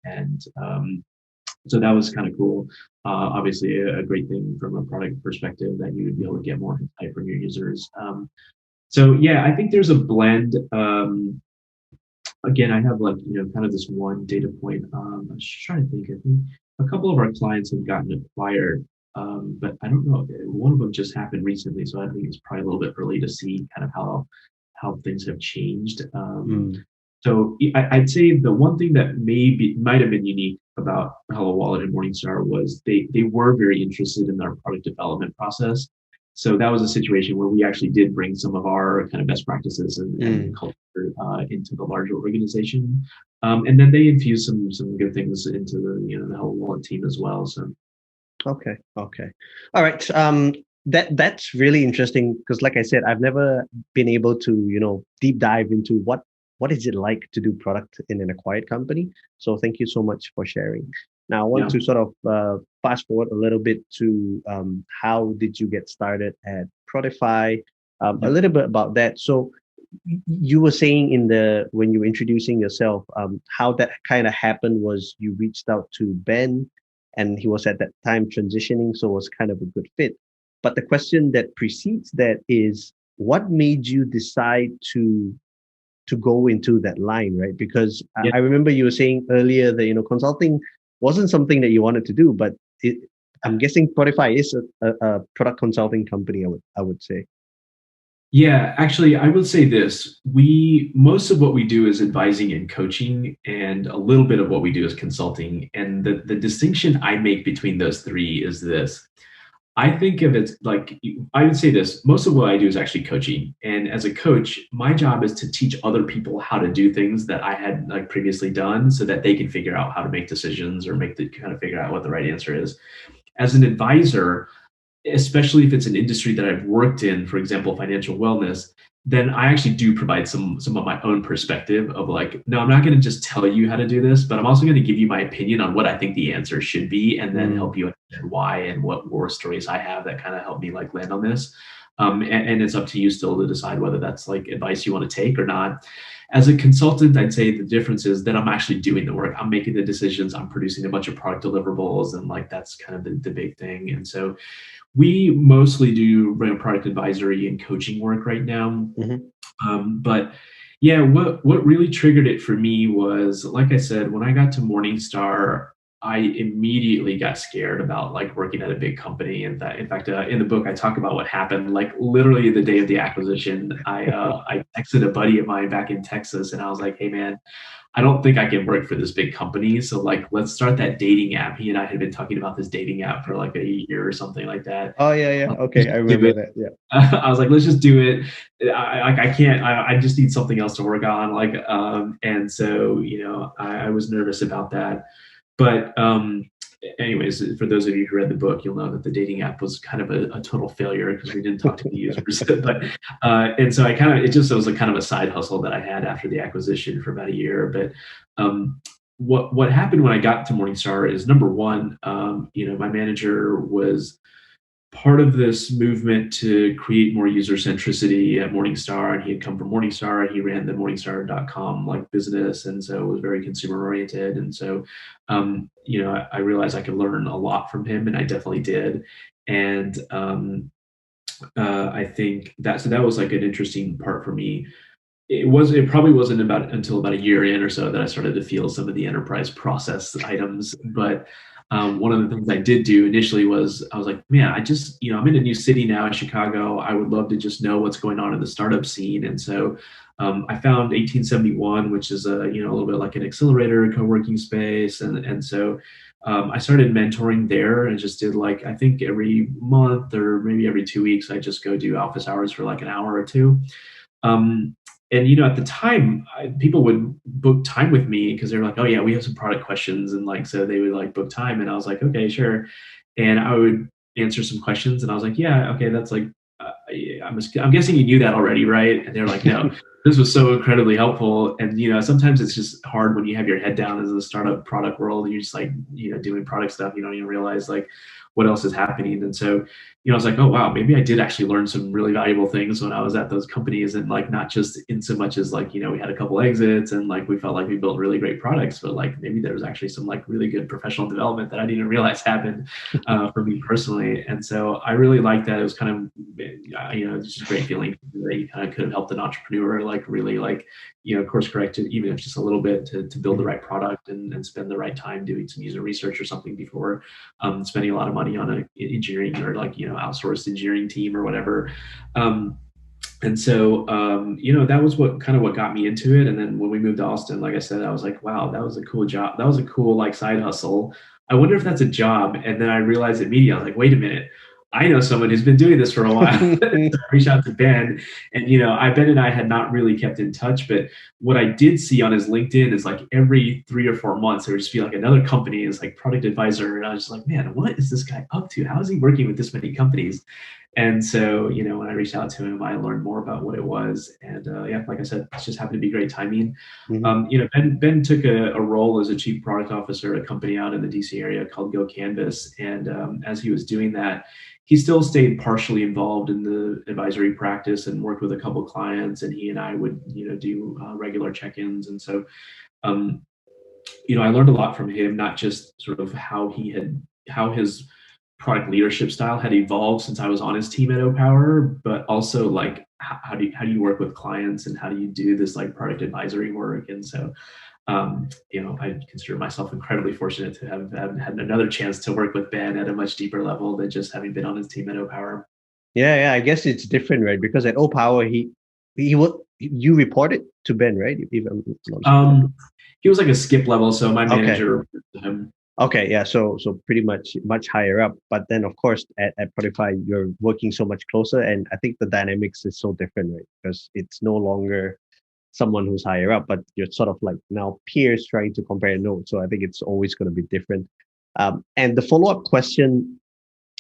and so that was kind of cool. Obviously, a great thing from a product perspective, that you would be able to get more insight from your users. So yeah, I think there's a blend. again, I have like, kind of this one data point. I'm just trying to think. I think a couple of our clients have gotten acquired, but I don't know. One of them just happened recently, so I think it's probably a little bit early to see kind of how things have changed. Mm, So I'd say the one thing that might have been unique about Hello Wallet and Morningstar was they were very interested in our product development process. So that was a situation where we actually did bring some of our kind of best practices and mm. culture into the larger organization, and then they infused some good things into the Hello Wallet team as well. So Okay. Okay. All right. That's really interesting because, like I said, I've never been able to, deep dive into what is it like to do product in an acquired company. So thank you so much for sharing. Now I want yeah, to sort of fast forward a little bit to how did you get started at Prodify? A yeah. little bit about that. So you were saying in the when you were introducing yourself, how that kind of happened was you reached out to Ben, and he was at that time transitioning, so it was kind of a good fit. But the question that precedes that is, what made you decide to go into that line, right? Because I remember you were saying earlier that consulting wasn't something that you wanted to do, but I'm guessing Spotify is a product consulting company. I would say. Yeah, actually, I would say this. Most of what we do is advising and coaching, and a little bit of what we do is consulting. And the distinction I make between those three is this. I think of it like I would say this. Most of what I do is actually coaching. And as a coach, my job is to teach other people how to do things that I had like previously done so that they can figure out how to make decisions or make the kind of figure out what the right answer is. As an advisor, especially if it's an industry that I've worked in, for example, financial wellness, then I actually do provide some of my own perspective of like, no, I'm not going to just tell you how to do this, but I'm also going to give you my opinion on what I think the answer should be, and then Mm, help you understand why and what war stories I have that kind of help me like land on this. And it's up to you still to decide whether that's like advice you want to take or not. As a consultant, I'd say the difference is that I'm actually doing the work. I'm making the decisions. I'm producing a bunch of product deliverables, and like that's kind of the big thing. And so we mostly do product advisory and coaching work right now. mhm, But yeah, what really triggered it for me was, like I said, when I got to Morningstar, I immediately got scared about like working at a big company. And that, in fact, in the book, I talk about what happened. Like literally the day of the acquisition, I texted a buddy of mine back in Texas, and I was like, "Hey, man, I don't think I can work for this big company. So like, let's start that dating app." He and I had been talking about this dating app for like a year or something like that. Oh yeah, yeah. Let's Okay, I just do remember it. that. Yeah. I was like, let's just do it. I can't. I just need something else to work on. Like, and so I was nervous about that. But anyways, for those of you who read the book, you'll know that the dating app was kind of a total failure because we didn't talk to the users. But and so it was like kind of a side hustle that I had after the acquisition for about a year. But what happened when I got to Morningstar is number one, my manager was part of this movement to create more user centricity at Morningstar, and he had come from Morningstar. He ran the Morningstar.com like business, and so it was very consumer oriented. And so, I realized I could learn a lot from him, and I definitely did. And I think that was like an interesting part for me. It probably wasn't about until about a year in or so that I started to feel some of the enterprise process items. But one of the things I did do initially was I was like, man, I just, I'm in a new city now in Chicago. I would love to just know what's going on in the startup scene. And so I found 1871, which is a little bit like an accelerator co-working space. And so I started mentoring there and just did like, I think every month or maybe every 2 weeks, I just go do office hours for like an hour or two. Um, and at the time, people would book time with me because they were like, "Oh yeah, we have some product questions," and like so they would like book time, and I was like, "Okay, sure," and I would answer some questions, and I was like, "Yeah, okay, that's like, yeah, I'm guessing you knew that already, right?" And they're like, "No." This was so incredibly helpful, and sometimes it's just hard when you have your head down as a startup product world, and you're just like doing product stuff, you don't even realize like what else is happening. And so, I was like, oh wow, maybe I did actually learn some really valuable things when I was at those companies, and like not just in so much as like, we had a couple exits and like we felt like we built really great products, but like maybe there was actually some like really good professional development that I didn't realize happened for me personally. And so I really liked that. It was kind of, just a great feeling that you kind of could have helped an entrepreneur like really like, course correct it, even if just a little bit to build the right product and spend the right time doing some user research or something before spending a lot of money on an engineering or like, outsourced engineering team or whatever. And so, that was what got me into it. And then when we moved to Austin, like I said, I was like, wow, that was a cool job. That was a cool like side hustle. I wonder if that's a job. And then I realized immediately, I was like, wait a minute. I know someone who's been doing this for a while. So I reached out to Ben, and Ben and I had not really kept in touch, but what I did see on his LinkedIn is like every 3 or 4 months there would just be like another company is like product advisor, and I was just like, man, what is this guy up to? How is he working with this many companies? And so, when I reached out to him, I learned more about what it was. And like I said, it just happened to be great timing. Ben took a role as a chief product officer at a company out in the DC area called Go Canvas. And as he was doing that, he still stayed partially involved in the advisory practice and worked with a couple of clients. And he and I would, do regular check-ins. And so, I learned a lot from him, not just sort of how his product leadership style had evolved since I was on his team at OPower, but also like how do you work with clients and how do you do this like product advisory work? And so, I consider myself incredibly fortunate to have had another chance to work with Ben at a much deeper level than just having been on his team at OPower. Yeah, I guess it's different, right? Because at OPower, you reported to Ben, right? He was like a skip level, so my manager reported to him. Okay, yeah, so pretty much higher up. But then, of course, at Prodify, you're working so much closer, and I think the dynamics is so different, right? Because it's no longer someone who's higher up, but you're sort of like now peers trying to compare notes. So I think it's always going to be different. And the follow-up question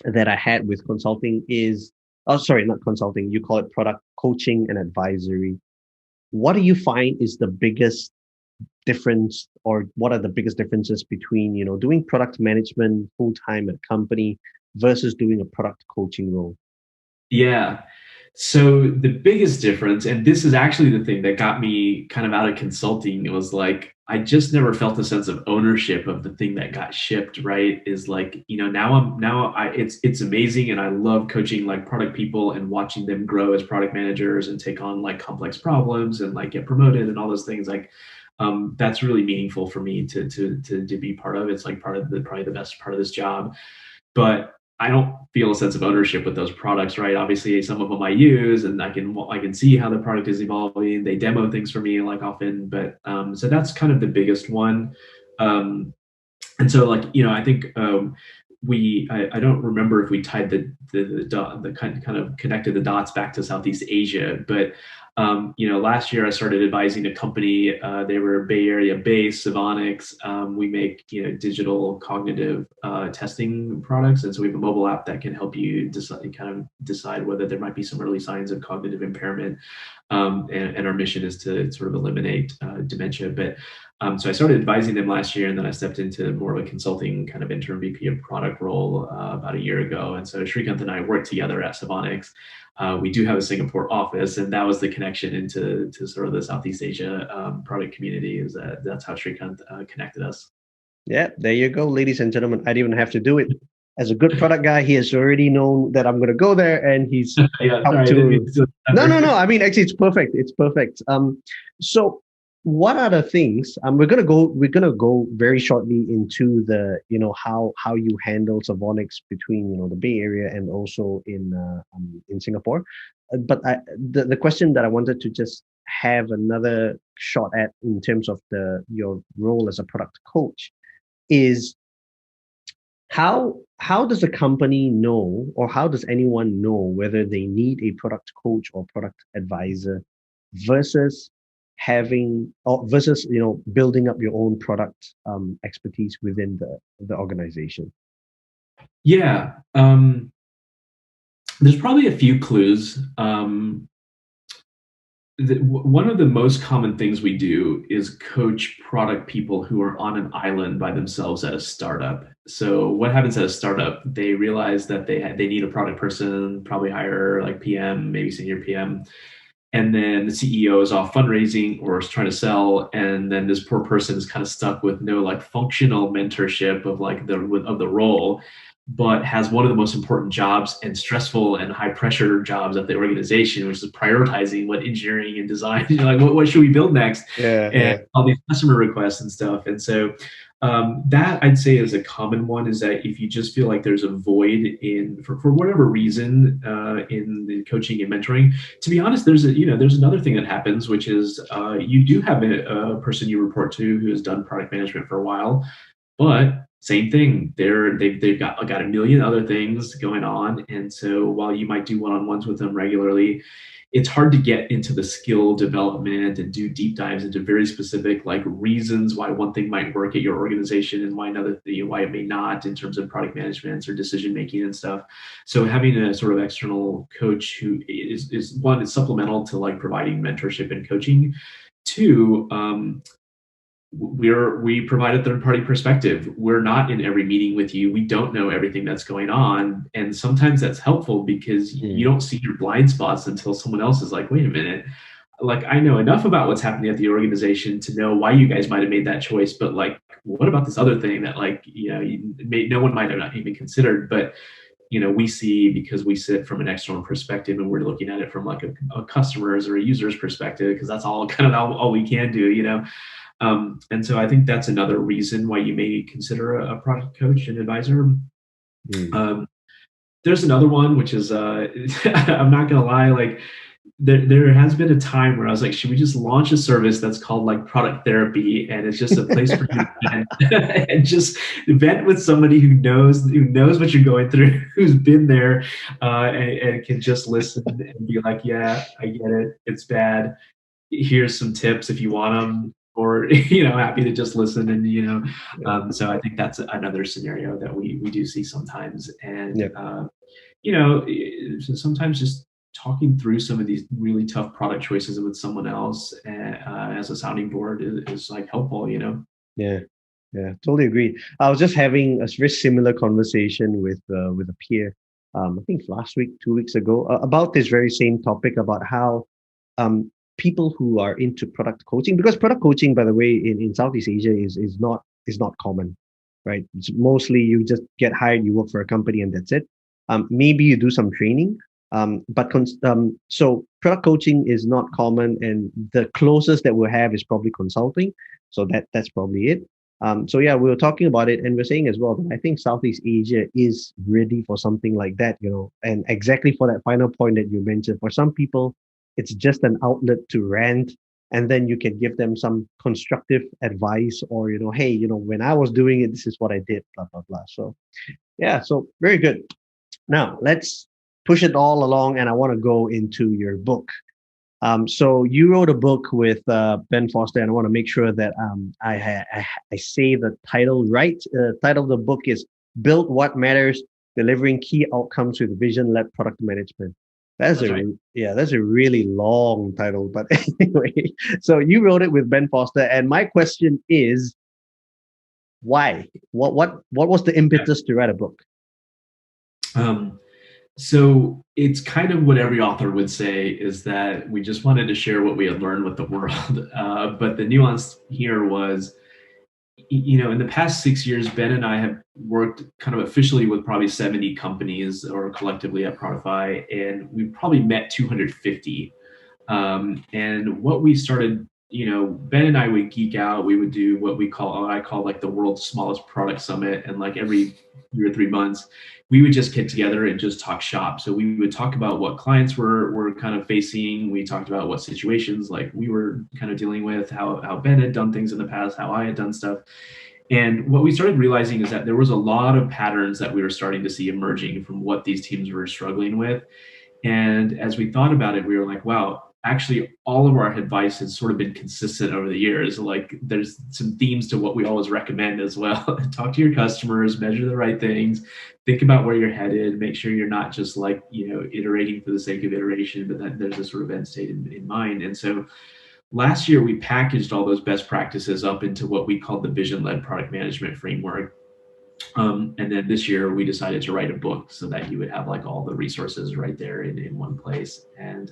that I had with consulting is, oh, sorry, not consulting. You call it product coaching and advisory. What do you find is the biggest difference, or what are the biggest differences between, doing product management full-time at a company versus doing a product coaching role? Yeah. So the biggest difference, and this is actually the thing that got me kind of out of consulting, it was like I just never felt a sense of ownership of the thing that got shipped, right? Is like, it's amazing, and I love coaching like product people and watching them grow as product managers and take on like complex problems and like get promoted and all those things. Like that's really meaningful for me to be part of. It's like probably the best part of this job. But I don't feel a sense of ownership with those products, right? Obviously, some of them I use, and I can see how the product is evolving. They demo things for me like often, but so that's kind of the biggest one. And so, like, I think I don't remember if we tied the kind of connected the dots back to Southeast Asia, but last year I started advising a company. They were Bay Area based, Savonix. We make digital cognitive testing products, and so we have a mobile app that can help you decide whether there might be some early signs of cognitive impairment. And our mission is to sort of eliminate dementia. But so I started advising them last year, and then I stepped into more of a consulting kind of interim VP of product role about a year ago. And so Srikanth and I worked together at Savonix. We do have a Singapore office, and that was the connection into sort of the Southeast Asia product community. That's how Srikanth connected us. Yeah, there you go, ladies and gentlemen. I didn't even have to do it. As a good product guy, he has already known that I'm going to go there, and he's helped to. No. I mean, actually, it's perfect. It's perfect. So what are the things? We're gonna go very shortly into the how you handle Savonix between the Bay Area and also in Singapore. But the question that I wanted to just have another shot at in terms of your role as a product coach is how does a company know, or how does anyone know whether they need a product coach or product advisor versus building up your own product expertise within the organization? Yeah, there's probably a few clues. One of the most common things we do is coach product people who are on an island by themselves at a startup. So what happens at a startup? They realize that they need a product person, probably hire like PM, maybe senior PM, and then the CEO is off fundraising or is trying to sell, and then this poor person is kind of stuck with no like functional mentorship of like the role, but has one of the most important jobs and stressful and high pressure jobs at the organization, which is prioritizing what engineering and design. You're like, what should we build next? Yeah, And yeah. all these customer requests and stuff. And so that I'd say is a common one, is that if you just feel like there's a void for whatever reason in the coaching and mentoring, to be honest, there's another thing that happens, which is you do have a person you report to who has done product management for a while, but same thing. They've got a million other things going on, and so while you might do one-on-ones with them regularly, it's hard to get into the skill development and do deep dives into very specific like reasons why one thing might work at your organization and why it may not in terms of product management or decision making and stuff. So having a sort of external coach who is one, is supplemental to like providing mentorship and coaching. Two, we provide a third party perspective. We're not in every meeting with you. We don't know everything that's going on, and sometimes that's helpful because you Mm. don't see your blind spots until someone else is like, wait a minute, like I know enough about what's happening at the organization to know why you guys might have made that choice, but like what about this other thing that like no one might have not even considered, but we see, because we sit from an external perspective and we're looking at it from like a customer's or a user's perspective, because that's all kind of all we can do. And so I think that's another reason why you may consider a product coach and advisor. Mm. Um, there's another one, which is I'm not gonna lie, like there has been a time where I was like, should we just launch a service that's called like product therapy, and it's just a place for you to vent and just vent with somebody who knows what you're going through, who's been there, and can just listen and be like, yeah, I get it, it's bad, here's some tips if you want them, or happy to just listen. And so I think that's another scenario that we do see sometimes. And Yeah. sometimes just talking through some of these really tough product choices with someone else as a sounding board is like helpful. Yeah. Yeah, totally agree. I was just having a very similar conversation with a peer, I think last week, 2 weeks ago, about this very same topic about how people who are into product coaching, because product coaching, by the way, in Southeast Asia is not common, right? It's mostly you just get hired, you work for a company, and that's it. Maybe you do some training, so product coaching is not common, and the closest that we'll have is probably consulting. So that's probably it. So yeah, we were talking about it, and we're saying as well that I think Southeast Asia is ready for something like that. And exactly for that final point that you mentioned, for some people, it's just an outlet to rant, and then you can give them some constructive advice, or hey, when I was doing it, this is what I did, blah blah blah. So yeah, so very good. Now let's push it all along, and I want to go into your book. So you wrote a book with Ben Foster, and I want to make sure that I say the title right. Title of the book is "Build What Matters: Delivering Key Outcomes with Vision-Led Product Management." That's right. That's a really long title, but anyway. So you wrote it with Ben Foster, and my question is, why? What was the impetus to write a book? um, So it's kind of what every author would say, is that we just wanted to share what we had learned with the world. But the nuance here was, in the past 6 years, Ben and I have worked kind of officially with probably 70 companies or collectively at Prodify, and we've probably met 250. And what we started, Ben and I would geek out. We would do what I call like the world's smallest product summit. And like every 2 or 3 months, we would just get together and just talk shop. So we would talk about what clients were kind of facing. We talked about what situations like we were kind of dealing with, how Ben had done things in the past, how I had done stuff. And what we started realizing is that there was a lot of patterns that we were starting to see emerging from what these teams were struggling with. And as we thought about it, we were like, wow, actually all of our advice has sort of been consistent over the years. Like there's some themes to what we always recommend as well. Talk to your customers, measure the right things, think about where you're headed, make sure you're not just like, iterating for the sake of iteration, but that there's a sort of end state in mind. And so last year we packaged all those best practices up into what we called the vision-led product management framework. And then this year we decided to write a book so that you would have like all the resources right there in one place. And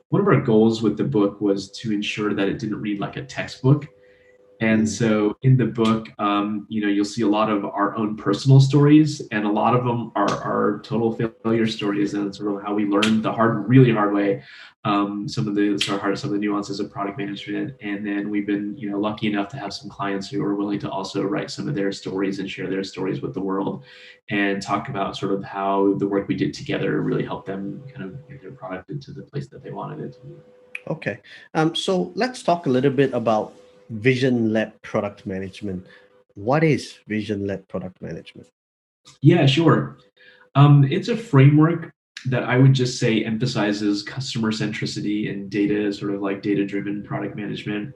one of our goals with the book was to ensure that it didn't read like a textbook. And so in the book, you'll see a lot of our own personal stories, and a lot of them are total failure stories, and sort of how we learned the really hard way, some of the nuances of product management. And then we've been, lucky enough to have some clients who are willing to also write some of their stories and share their stories with the world, and talk about sort of how the work we did together really helped them kind of get their product into the place that they wanted it to be. Okay. So let's talk a little bit about vision-led product management. What is vision-led product management? Yeah, sure. It's a framework that I would just say emphasizes customer centricity and data, sort of like data-driven product management.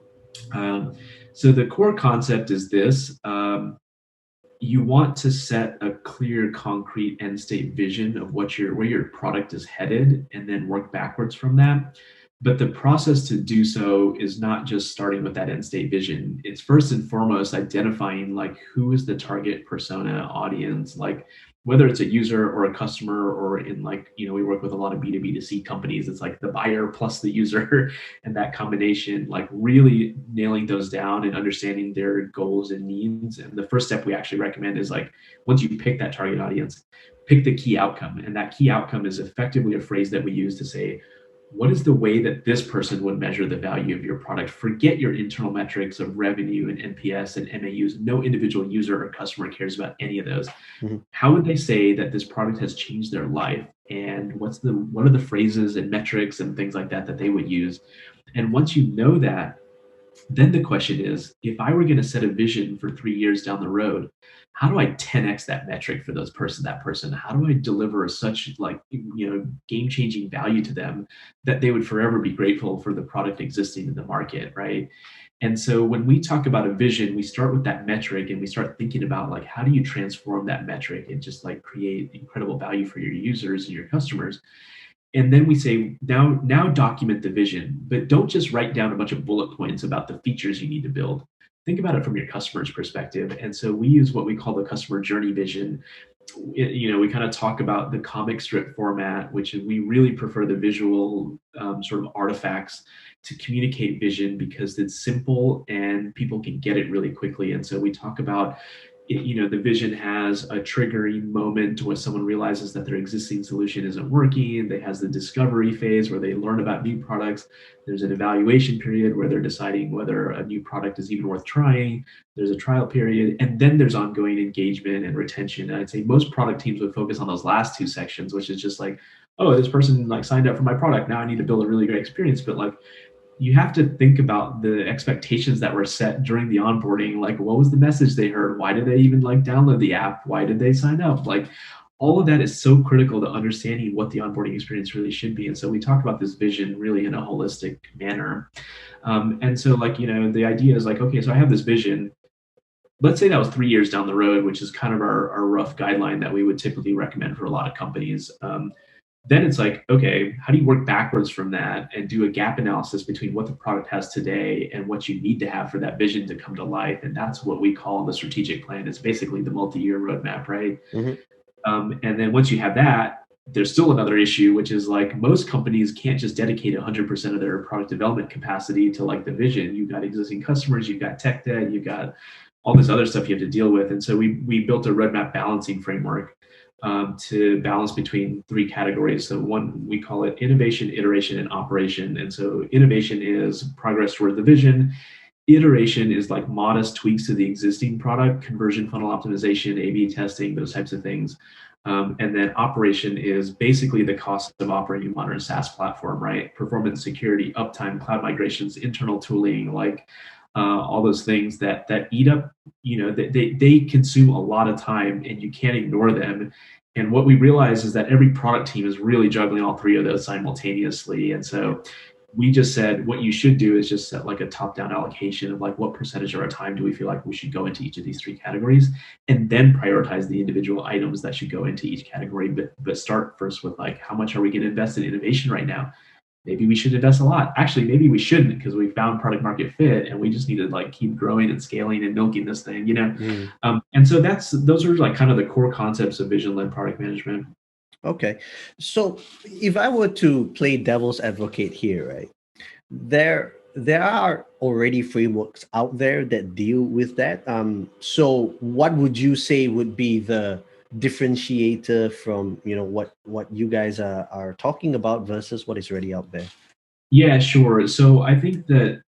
So the core concept is this. You want to set a clear, concrete end state vision of where your product is headed, and then work backwards from that. But the process to do so is not just starting with that end state vision. It's first and foremost identifying like who is the target persona audience, like whether it's a user or a customer, or in like, we work with a lot of B2B2C companies. It's like the buyer plus the user and that combination, like really nailing those down and understanding their goals and needs. And the first step we actually recommend is like, once you pick that target audience, pick the key outcome. And that key outcome is effectively a phrase that we use to say, what is the way that this person would measure the value of your product? Forget your internal metrics of revenue and NPS and MAUs. No individual user or customer cares about any of those. Mm-hmm. How would they say that this product has changed their life? And what are the phrases and metrics and things like that they would use? And once you know that, then the question is, if I were going to set a vision for 3 years down the road, how do I 10x that metric for that person? How do I deliver such game-changing value to them that they would forever be grateful for the product existing in the market, right? And so when we talk about a vision, we start with that metric, and we start thinking about like, how do you transform that metric and just like create incredible value for your users and your customers? And then we say, now document the vision, but don't just write down a bunch of bullet points about the features you need to build. Think about it from your customer's perspective. And so we use what we call the customer journey vision. We kind of talk about the comic strip format, which we really prefer the visual sort of artifacts to communicate vision, because it's simple and people can get it really quickly. And so we talk about, the vision has a triggering moment where someone realizes that their existing solution isn't working. They has the discovery phase where they learn about new products. There's an evaluation period where they're deciding whether a new product is even worth trying. There's a trial period, and then there's ongoing engagement and retention. And I'd say most product teams would focus on those last two sections, which is just like, oh, this person like signed up for my product. Now I need to build a really great experience. But like, you have to think about the expectations that were set during the onboarding. Like, what was the message they heard? Why did they even like download the app? Why did they sign up? Like, all of that is so critical to understanding what the onboarding experience really should be. And so we talk about this vision really in a holistic manner. And so like, the idea is like, okay, so I have this vision. Let's say that was 3 years down the road, which is kind of our rough guideline that we would typically recommend for a lot of companies. Then it's like, okay, how do you work backwards from that and do a gap analysis between what the product has today and what you need to have for that vision to come to life? And that's what we call the strategic plan. It's basically the multi-year roadmap, right? Mm-hmm. And then once you have that, there's still another issue, which is like most companies can't just dedicate 100% of their product development capacity to like the vision. You've got existing customers, you've got tech debt, you've got all this other stuff you have to deal with. And so we built a roadmap balancing framework to balance between three categories. So one, we call it innovation, iteration, and operation. And so innovation is progress toward the vision. Iteration is like modest tweaks to the existing product, conversion funnel optimization, A/B testing, those types of things. And then operation is basically the cost of operating a modern SaaS platform, right? Performance, security, uptime, cloud migrations, internal tooling, like all those things that eat up, they consume a lot of time, and you can't ignore them. And what we realize is that every product team is really juggling all three of those simultaneously. And so we just said what you should do is just set like a top-down allocation of like what percentage of our time do we feel like we should go into each of these three categories, and then prioritize the individual items that should go into each category. But start first with like, how much are we going to invest in innovation right now? Maybe we should invest a lot. Actually, maybe we shouldn't, because we found product market fit and we just need to like keep growing and scaling and milking this thing, you know? And so those are like kind of the core concepts of vision-led product management. Okay. So if I were to play devil's advocate here, right? There are already frameworks out there that deal with that. So what would you say would be the differentiator from, you know, what you guys are talking about versus what is already out there? Yeah, sure. So I think that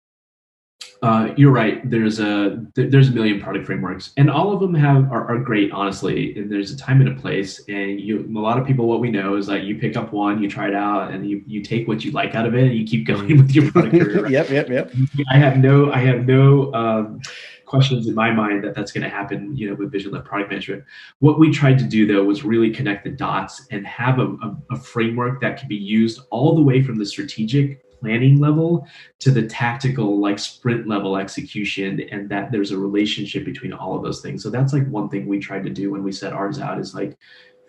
you're right. There's a million product frameworks, and all of them are great, honestly. And there's a time and a place. And a lot of people, what we know is like you pick up one, you try it out, and you take what you like out of it, and you keep going with your product career. Right? Yep. I have no questions in my mind that that's going to happen, you know, with vision-led product management. What we tried to do though was really connect the dots and have a framework that can be used all the way from the strategic planning level to the tactical like sprint level execution, and that there's a relationship between all of those things. So that's like one thing we tried to do when we set ours out, is like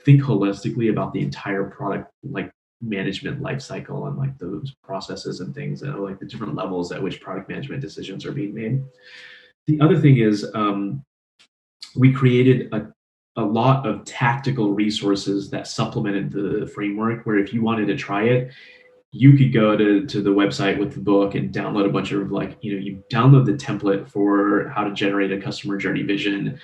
think holistically about the entire product like management life cycle, and like those processes and things, and like the different levels at which product management decisions are being made. The other thing is we created a lot of tactical resources that supplemented the framework, where if you wanted to try it, you could go to the website with the book and download a bunch of like, you know, you download the template for how to generate a customer journey vision,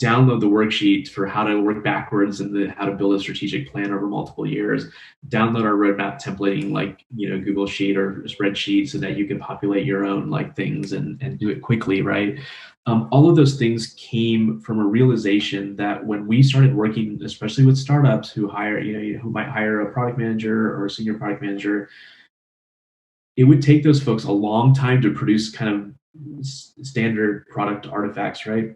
download the worksheet for how to work backwards and how to build a strategic plan over multiple years, download our roadmap templating, like, you know, Google Sheet or spreadsheet, so that you can populate your own like things and do it quickly, right? All of those things came from a realization that when we started working, especially with startups who hire, you know, who might hire a product manager or a senior product manager, it would take those folks a long time to produce kind of standard product artifacts, right?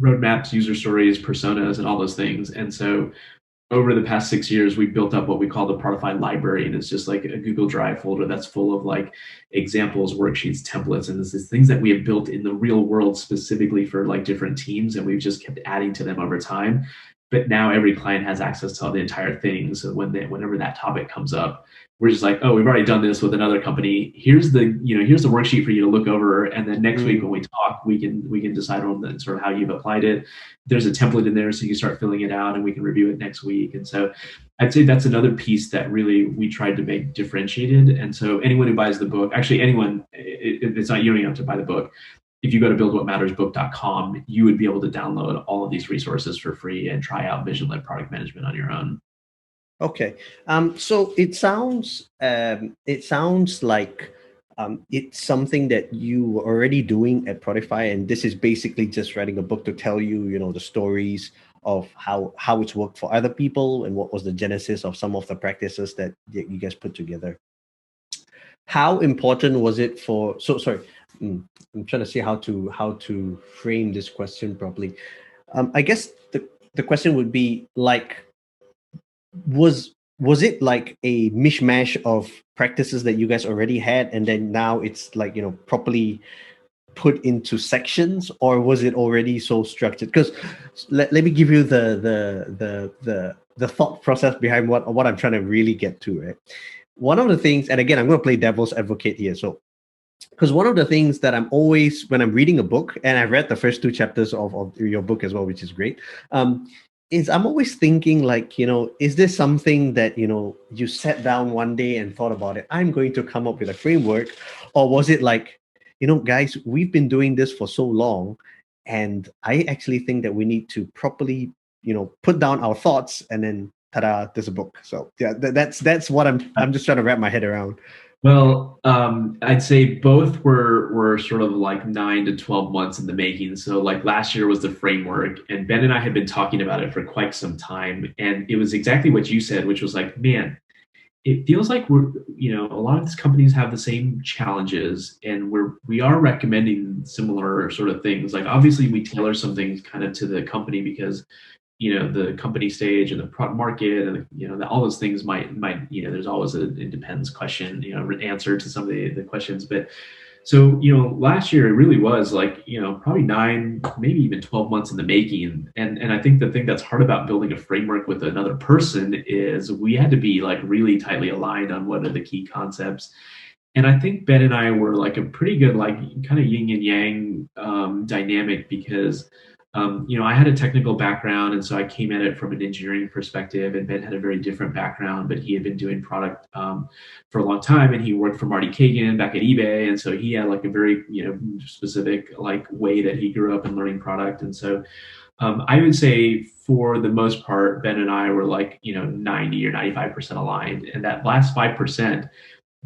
Roadmaps, user stories, personas, and all those things. And so over the past 6 years, we've built up what we call the Prodify library, and it's just like a Google Drive folder that's full of like examples, worksheets, templates, and this is things that we have built in the real world specifically for like different teams, and we've just kept adding to them over time. But now every client has access to all the entire thing. So whenever that topic comes up, we're just like, oh, we've already done this with another company. Here's the worksheet for you to look over, and then next week when we talk, we can decide on the, sort of how you've applied it. There's a template in there, so you can start filling it out, and we can review it next week. And so I'd say that's another piece that really we tried to make differentiated. And so anyone who buys the book, actually anyone, it's not, you don't even have to buy the book. If you go to buildwhatmattersbook.com, you would be able to download all of these resources for free and try out vision-led product management on your own. Okay. So it sounds like it's something that you were already doing at Prodify, and this is basically just writing a book to tell you, you know, the stories of how it's worked for other people and what was the genesis of some of the practices that you guys put together. How important was it for? So sorry, I'm trying to see how to frame this question properly. I guess the question would be like, was it like a mishmash of practices that you guys already had, and then now it's like, you know, properly put into sections, or was it already so structured? Because let me give you the thought process behind what I'm trying to really get to, right? One of the things, and again, I'm going to play devil's advocate here. So, because one of the things that I'm always, when I'm reading a book, and I've read the first 2 chapters of your book as well, which is great, is I'm always thinking like, you know, is this something that, you know, you sat down one day and thought about it, I'm going to come up with a framework? Or was it like, you know, guys, we've been doing this for so long, and I actually think that we need to properly, you know, put down our thoughts, and then ta-da, there's a book. So yeah, that's what I'm just trying to wrap my head around. Well, I'd say both were sort of like 9 to 12 months in the making. So like last year was the framework, and Ben and I had been talking about it for quite some time. And it was exactly what you said, which was like, man, it feels like we're, you know, a lot of these companies have the same challenges, and we are recommending similar sort of things. Like obviously we tailor some things kind of to the company because the company stage and the product market, and all those things might there's always it depends question, answer to some of the questions. But so, last year it really was like, probably 9, maybe even 12 months in the making. And I think the thing that's hard about building a framework with another person is we had to be like really tightly aligned on what are the key concepts. And I think Ben and I were like a pretty good, like kind of yin and yang dynamic, because I had a technical background, and so I came at it from an engineering perspective. And Ben had a very different background, but he had been doing product for a long time, and he worked for Marty Kagan back at eBay, and so he had like a very specific like way that he grew up in learning product. And so I would say for the most part, Ben and I were like 90 or 95% aligned, and that last 5%.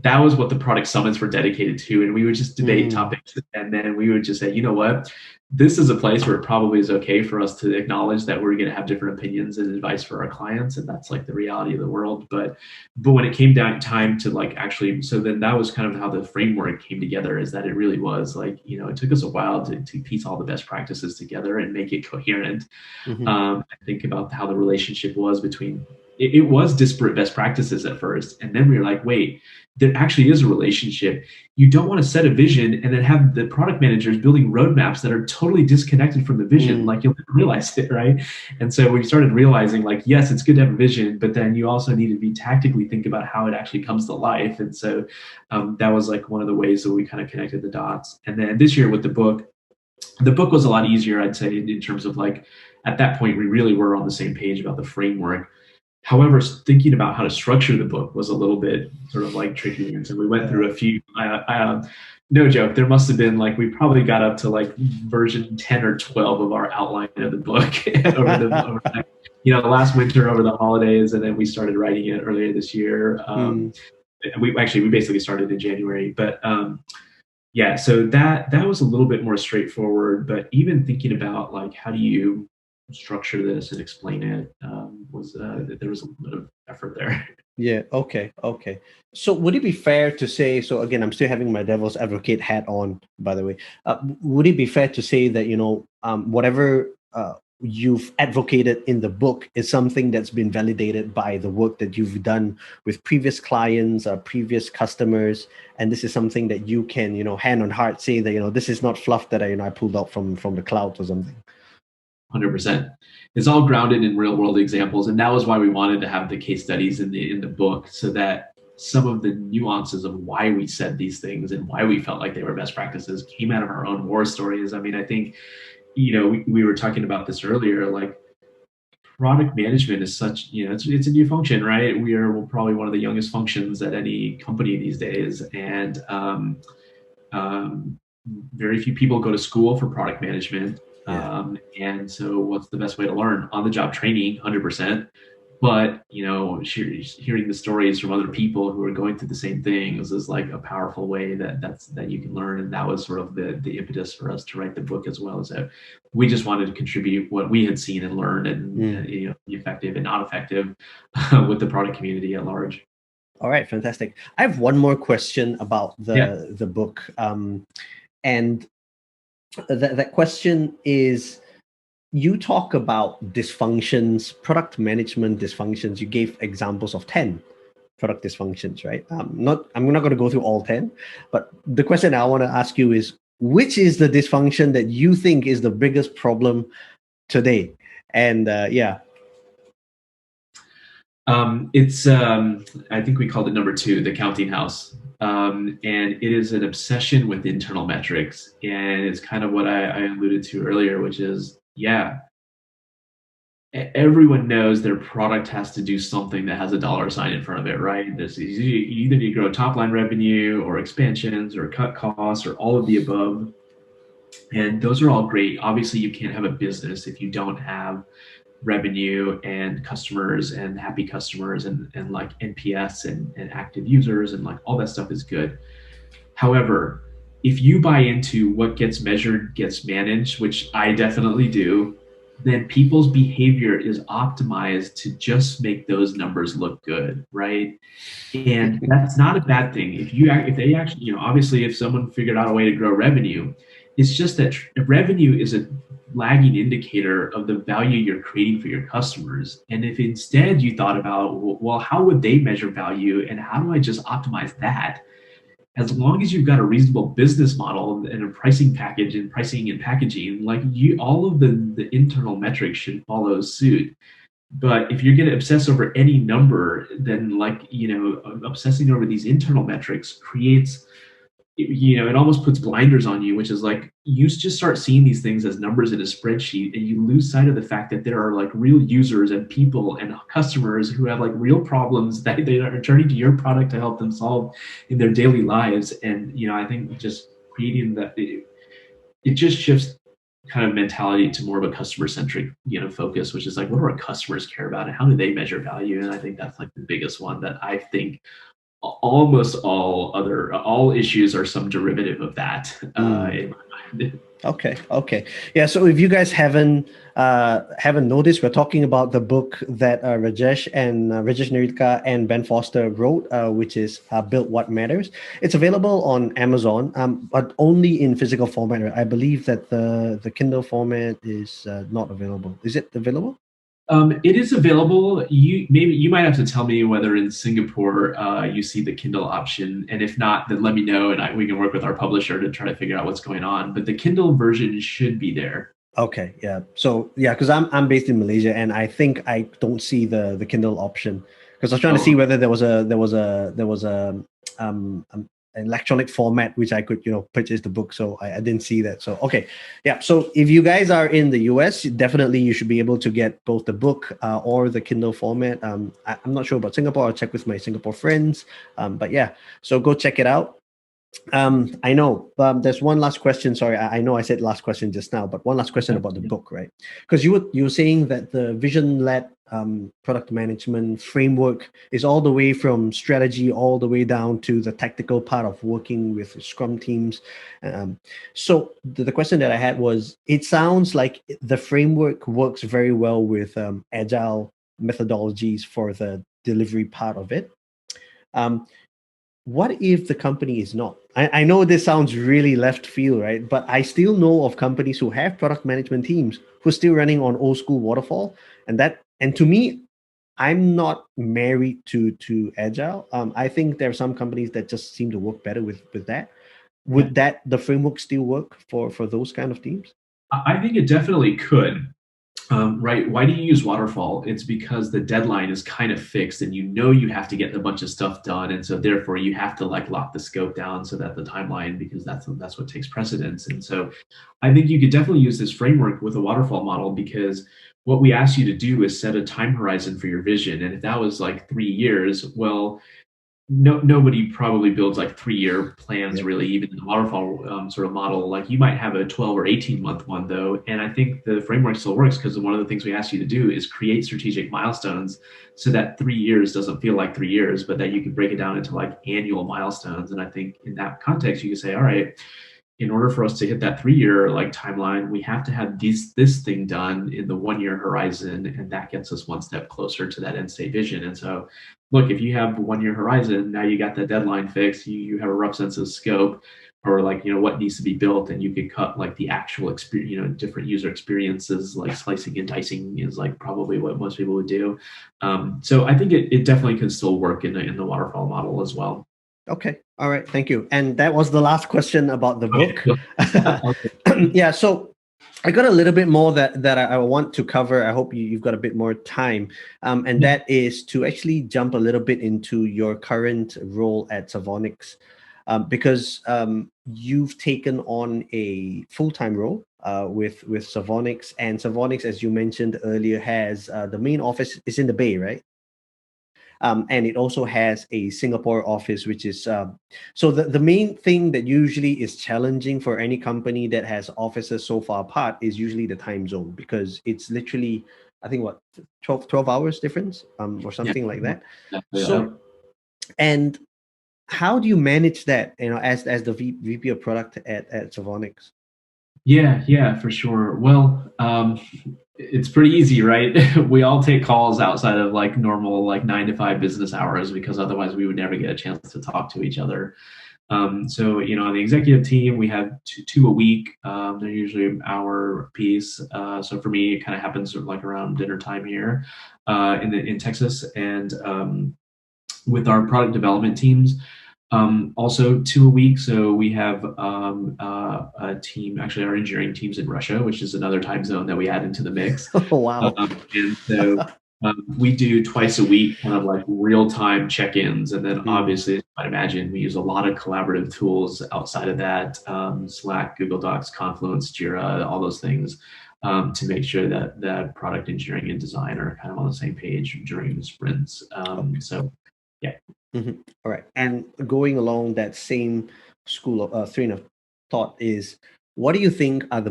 That was what the product summits were dedicated to. And we would just debate topics. And then we would just say, you know what, this is a place where it probably is okay for us to acknowledge that we're going to have different opinions and advice for our clients. And that's like the reality of the world. But when it came down time to like actually, so then that was kind of how the framework came together, is that it really was like, it took us a while to piece all the best practices together and make it coherent. I think about how the relationship was between, it was disparate best practices at first. And then we were like, wait, there actually is a relationship. You don't want to set a vision and then have the product managers building roadmaps that are totally disconnected from the vision. Like you'll never realize it, right? And so we started realizing like, yes, it's good to have a vision, but then you also need to be tactically think about how it actually comes to life. And so that was like one of the ways that we kind of connected the dots. And then this year with the book was a lot easier, I'd say, in terms of like, at that point, we really were on the same page about the framework. However, thinking about how to structure the book was a little bit sort of like tricky. And so we went through a few, no joke, there must have been like, we probably got up to like version 10 or 12 of our outline of the book over last winter over the holidays. And then we started writing it earlier this year. We basically started in January, but so that was a little bit more straightforward. But even thinking about like, how do you structure this and explain it, there was a little bit of effort there. Yeah. Okay. So would it be fair to say, so again, I'm still having my devil's advocate hat on, by the way, would it be fair to say that, whatever you've advocated in the book is something that's been validated by the work that you've done with previous clients, previous customers, and this is something that you can, hand on heart say that, this is not fluff that I pulled out from the cloud or something? 100%. It's all grounded in real world examples. And that was why we wanted to have the case studies in the book, so that some of the nuances of why we said these things and why we felt like they were best practices came out of our own war stories. I mean, I think, we were talking about this earlier, like product management is such, it's a new function, right? We're probably one of the youngest functions at any company these days. And very few people go to school for product management. And so what's the best way to learn? On the job training, 100%. But, hearing the stories from other people who are going through the same things is like a powerful way that you can learn. And that was sort of the impetus for us to write the book, as well as that we just wanted to contribute what we had seen and learned and, be effective and not effective with the product community at large. All right. Fantastic. I have one more question about the book. And that question is, you talk about dysfunctions, product management dysfunctions. You gave examples of 10 product dysfunctions, right? I'm not going to go through all 10, but the question I want to ask you is, which is the dysfunction that you think is the biggest problem today? And it's I think we called it number 2, the counting house. And it is an obsession with internal metrics. And it's kind of what I alluded to earlier, which is, everyone knows their product has to do something that has a dollar sign in front of it, right? You either need to grow top line revenue or expansions or cut costs or all of the above. And those are all great. Obviously, you can't have a business if you don't have revenue and customers and happy customers and like NPS and active users, and like all that stuff is good. However, if you buy into what gets measured gets managed, which I definitely do, then people's behavior is optimized to just make those numbers look good, right? And that's not a bad thing. If they actually, obviously if someone figured out a way to grow revenue It's just that revenue is a lagging indicator of the value you're creating for your customers. And if instead you thought about, well, how would they measure value and how do I just optimize that? As long as you've got a reasonable business model and a pricing package and pricing and packaging, like all of the internal metrics should follow suit. But if you're going to obsess over any number, then obsessing over these internal metrics creates, it almost puts blinders on you, which is like you just start seeing these things as numbers in a spreadsheet, and you lose sight of the fact that there are like real users and people and customers who have like real problems that they are turning to your product to help them solve in their daily lives. And I think just creating that, it just shifts kind of mentality to more of a customer centric focus, which is like, what do our customers care about and how do they measure value? And I think that's like the biggest one that I think almost all issues are some derivative of that in my mind. Okay. Yeah. So if you guys haven't noticed, we're talking about the book that Rajesh Nerlikar and Ben Foster wrote, which is Build What Matters. It's available on Amazon, but only in physical format. I believe that the Kindle format is not available. Is it available? It is available. You might have to tell me whether in Singapore you see the Kindle option, and if not, then let me know, and we can work with our publisher to try to figure out what's going on. But the Kindle version should be there. Okay, yeah. So yeah, because I'm based in Malaysia, and I think I don't see the Kindle option because I was trying to see whether there was a electronic format which I could purchase the book. So I didn't see that. So okay, yeah. So if you guys are in the US, definitely you should be able to get both the book or the Kindle format. I'm not sure about Singapore. I'll check with my Singapore friends. But yeah, so go check it out. I know there's one last question. Sorry, I know I said last question just now, but one last question about the book, right? Because you were saying that the vision-led product management framework is all the way from strategy all the way down to the tactical part of working with Scrum teams. So the question that I had was, it sounds like the framework works very well with agile methodologies for the delivery part of it. What if the company is not? I know this sounds really left field, right? But I still know of companies who have product management teams who are still running on old school waterfall. And to me, I'm not married to agile. I think there are some companies that just seem to work better with that. Would the framework still work for those kind of teams? I think it definitely could. Right. Why do you use waterfall? It's because the deadline is kind of fixed and you have to get a bunch of stuff done. And so therefore you have to like lock the scope down so that the timeline, because that's what takes precedence. And so I think you could definitely use this framework with a waterfall model, because what we ask you to do is set a time horizon for your vision. And if that was like 3 years, well, nobody probably builds like 3-year plans, really, even in the waterfall sort of model. Like you might have a 12 or 18-month one though. And I think the framework still works because one of the things we ask you to do is create strategic milestones so that 3 years doesn't feel like 3 years, but that you can break it down into like annual milestones. And I think in that context, you can say, all right, in order for us to hit that 3-year like timeline, we have to have this thing done in the 1-year horizon, and that gets us one step closer to that end state vision. And so, look, if you have a 1-year horizon, now you got the deadline fixed. You have a rough sense of scope, or like what needs to be built, and you could cut like the actual experience, different user experiences, like slicing and dicing is like probably what most people would do. So I think it definitely can still work in the waterfall model as well. Okay. All right. Thank you. And that was the last question about the book. Okay. Yeah. So I got a little bit more that I want to cover. I hope you've got a bit more time. And that is to actually jump a little bit into your current role at Savonix, because you've taken on a full-time role with Savonix. And Savonix, as you mentioned earlier, has the main office is in the Bay, right? And it also has a Singapore office, which is so the main thing that usually is challenging for any company that has offices so far apart is usually the time zone, because it's literally, I think, what, 12 hours difference or something like that. So, and how do you manage that, as the VP of product at Savonix? Yeah, for sure. Well, it's pretty easy, right? We all take calls outside of like normal like 9 to 5 business hours, because otherwise we would never get a chance to talk to each other. So, on the executive team, we have two a week. They're usually an hour piece. So for me, it kind of happens like around dinner time here in Texas. And with our product development teams, also two a week. So we have a team, actually our engineering team's in Russia, which is another time zone that we add into the mix. Oh, wow. And so we do twice a week, kind of like real time check ins. And then Mm, obviously, as you might imagine, we use a lot of collaborative tools outside of that, Slack, Google Docs, Confluence, Jira, all those things. To make sure that product engineering and design are kind of on the same page during the sprints. okay. So, yeah. All right. And going along that same school of train of thought is, what do you think are the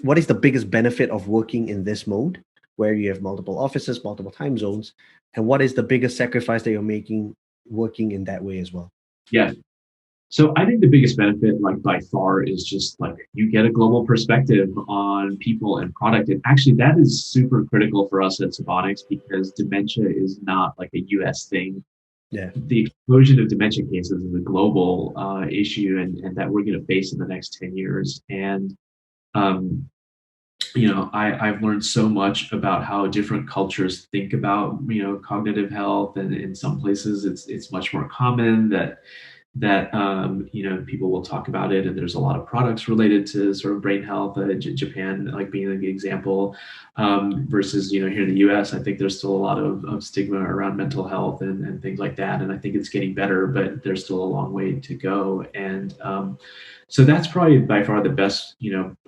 what is the biggest benefit of working in this mode where you have multiple offices, multiple time zones, and what is the biggest sacrifice that you're making working in that way as well? Yeah. So I think the biggest benefit, like by far, is just like you get a global perspective on people and product. And actually, that is super critical for us at Savonix because dementia is not like a US thing. Yeah. The explosion of dementia cases is a global issue and that we're going to face in the next 10 years. And, um, I've learned so much about how different cultures think about, cognitive health. And in some places, it's much more common that people will talk about it, and there's a lot of products related to sort of brain health. Japan like being an example, versus here in the U.S. I think there's still a lot of stigma around mental health and things like that, and I think it's getting better, but there's still a long way to go. And so that's probably by far the best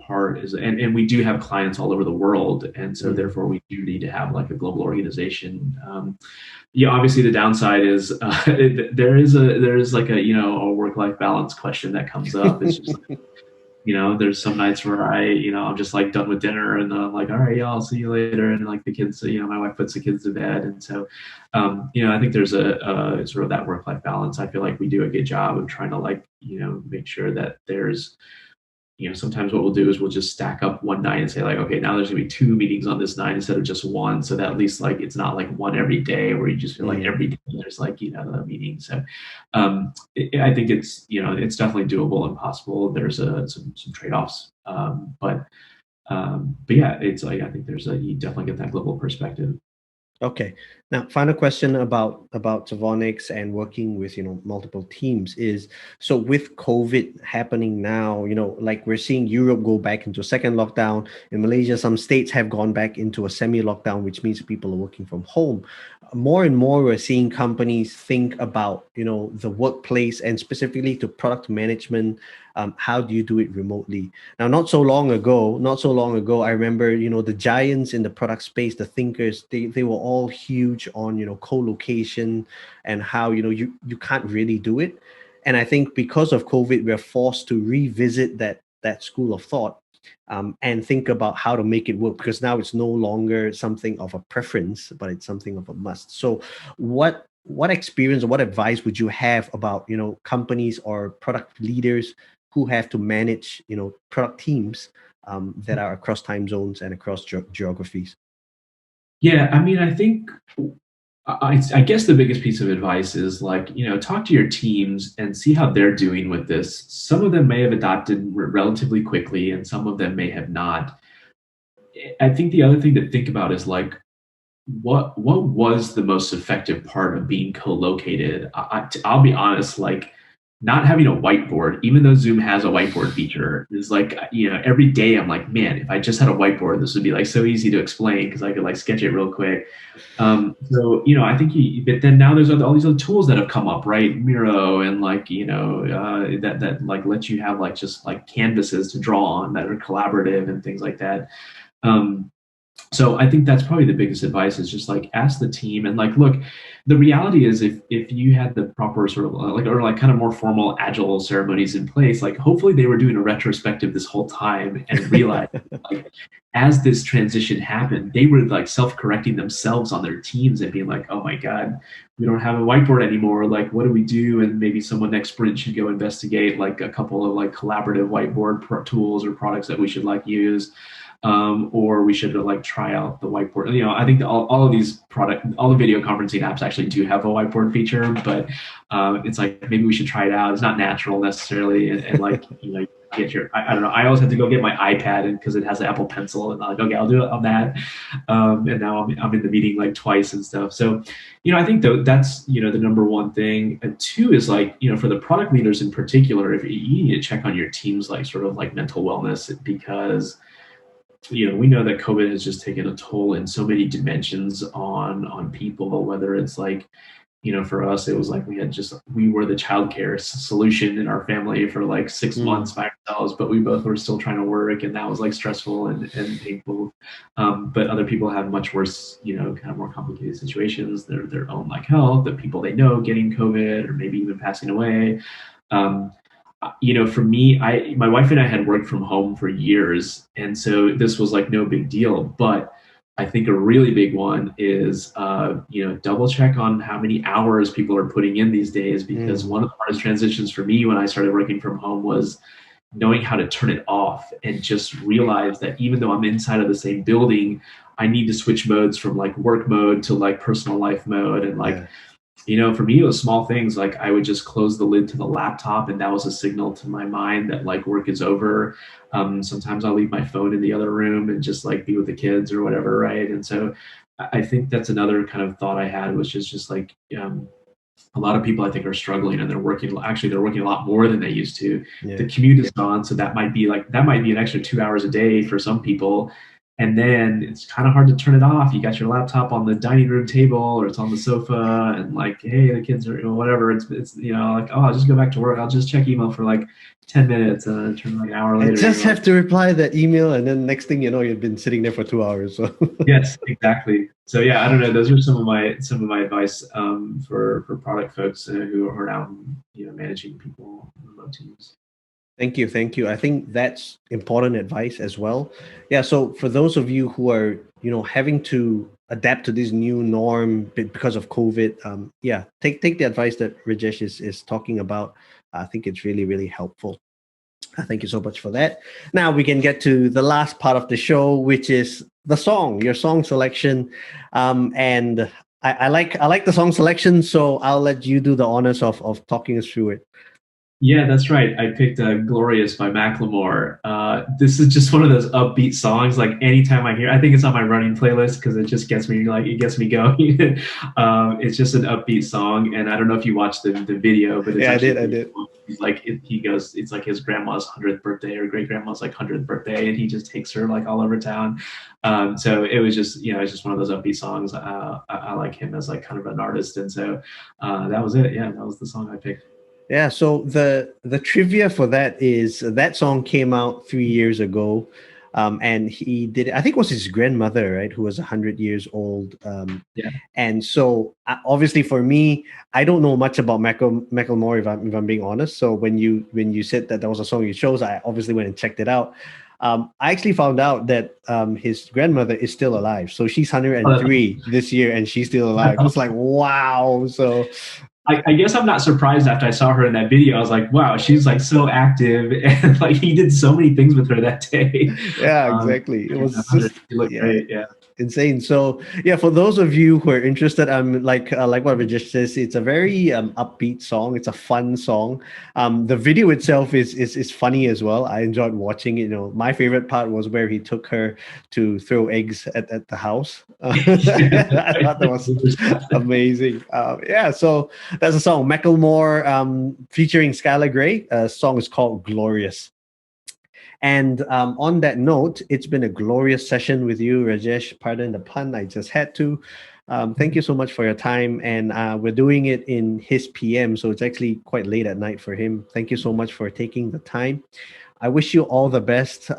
part is, and we do have clients all over the world, and so Mm. therefore we do need to have like a global organization. Yeah, obviously the downside is there is like a work life balance question that comes up. It's just there's some nights where I'm just like done with dinner and I'm like, all right, yeah, I'll see you later, and like the kids, my wife puts the kids to bed, and so I think there's a sort of that work life balance. I feel like we do a good job of trying to like make sure that there's sometimes what we'll do is we'll just stack up one night and say like, okay, now there's gonna be two meetings on this night instead of just one, so that at least like it's not like one every day where you just feel like Mm. every day there's like a meeting. So I think it's definitely doable and possible. There's some trade-offs, but yeah, it's like I think you definitely get that global perspective. Okay. Now, final question about Savonix and working with multiple teams is, so with COVID happening now, like we're seeing Europe go back into a second lockdown. In Malaysia, some states have gone back into a semi-lockdown, which means people are working from home. More and more, we're seeing companies think about the workplace and specifically to product management. How do you do it remotely? Now, not so long ago, I remember, the giants in the product space, the thinkers, they were all huge on, co-location and how, you can't really do it. And I think because of COVID, we're forced to revisit that school of thought, and think about how to make it work, because now it's no longer something of a preference, but it's something of a must. So what experience or what advice would you have about, companies or product leaders who have to manage, product teams, that are across time zones and across geographies? Yeah, I mean, I think I guess the biggest piece of advice is like, talk to your teams and see how they're doing with this. Some of them may have adopted relatively quickly, and some of them may have not. I think the other thing to think about is like, what was the most effective part of being co-located? I'll be honest, like not having a whiteboard, even though Zoom has a whiteboard feature, is like, every day I'm like, man, if I just had a whiteboard, this would be like so easy to explain because I could like sketch it real quick. So I think but then now there's all these other tools that have come up, right? Miro and like that like let you have like just like canvases to draw on that are collaborative and things like that. Um, so I think that's probably the biggest advice is just like ask the team and like look, the reality is if you had the proper sort of like or like kind of more formal agile ceremonies in place, like hopefully they were doing a retrospective this whole time and realized like as this transition happened they were like self-correcting themselves on their teams and being like, oh my god, we don't have a whiteboard anymore, like what do we do? And maybe someone next sprint should go investigate like a couple of like collaborative whiteboard tools or products that we should like use. or we should like try out the whiteboard. I think all of these all the video conferencing apps actually do have a whiteboard feature, but it's like maybe we should try it out. It's not natural necessarily, and like get your I don't know. I always have to go get my iPad and because it has an Apple Pencil, and I'm like, okay, I'll do it on that. And now I'm in the meeting like twice and stuff. So, I think that's the number one thing. And two is like for the product leaders in particular, if you need to check on your team's like sort of like mental wellness because we know that COVID has just taken a toll in so many dimensions on people, whether it's like for us, it was like we were the childcare solution in our family for like 6 months by ourselves, but we both were still trying to work, and that was like stressful and painful. But other people have much worse, kind of more complicated situations. Their own like health, the people they know getting COVID or maybe even passing away. For me, my wife and I had worked from home for years, and so this was like no big deal. But I think a really big one is, double check on how many hours people are putting in these days, because one of the hardest transitions for me when I started working from home was knowing how to turn it off and just realize that even though I'm inside of the same building, I need to switch modes from like work mode to like personal life mode. And like, for me, it was small things. Like I would just close the lid to the laptop, and that was a signal to my mind that like work is over. Sometimes I'll leave my phone in the other room and just like be with the kids or whatever, right? And so I think that's another kind of thought I had, which is just like a lot of people I think are struggling, and they're working a lot more than they used to. The commute is gone, so that might be an extra 2 hours a day for some people. And then it's kind of hard to turn it off. You got your laptop on the dining room table, or it's on the sofa, and like, hey, the kids are whatever. It's like, oh, I'll just go back to work. I'll just check email for like 10 minutes and then turn like an hour later. I just have to reply that email, and then next thing you know, you've been sitting there for 2 hours. So yes, exactly. So yeah, I don't know. Those are some of my advice for product folks who are now managing people in remote teams. Thank you. I think that's important advice as well. Yeah. So for those of you who are, having to adapt to this new norm because of COVID, take the advice that Rajesh is talking about. I think it's really, really helpful. Thank you so much for that. Now we can get to the last part of the show, which is your song selection. And I like the song selection, so I'll let you do the honors of talking us through it. Yeah, that's right. I picked "Glorious" by Macklemore. This is just one of those upbeat songs. Like anytime I hear, I think it's on my running playlist because it just gets me going. It's just an upbeat song, and I don't know if you watched the video, but it's I did. He's like he goes. It's like his grandma's 100th birthday or great grandma's like 100th birthday, and he just takes her like all over town. So it was just it's just one of those upbeat songs. I like him as like kind of an artist, and so that was it. Yeah, that was the song I picked. Yeah, so the trivia for that is that song came out 3 years ago, and he did. I think it was his grandmother, right, who was 100 years old. And so obviously for me, I don't know much about Macklemore if I'm being honest. So when you said that was a song you chose, I obviously went and checked it out. I actually found out that his grandmother is still alive. So she's 103 this year, and she's still alive. I was like, wow. So I guess I'm not surprised after I saw her in that video. I was like, wow, she's like so active, and like he did so many things with her that day. Yeah, exactly. It was just great. Yeah. Insane. So yeah, for those of you who are interested, like what Rajesh says, it's a very upbeat song. It's a fun song. The video itself is funny as well. I enjoyed watching it. My favorite part was where he took her to throw eggs at the house. I thought that was amazing. So that's a song, Macklemore, featuring Skylar Grey. Song is called "Glorious." And on that note, it's been a glorious session with you, Rajesh. Pardon the pun, I just had to. Thank you so much for your time. And we're doing it in his PM, so it's actually quite late at night for him. Thank you so much for taking the time. I wish you all the best.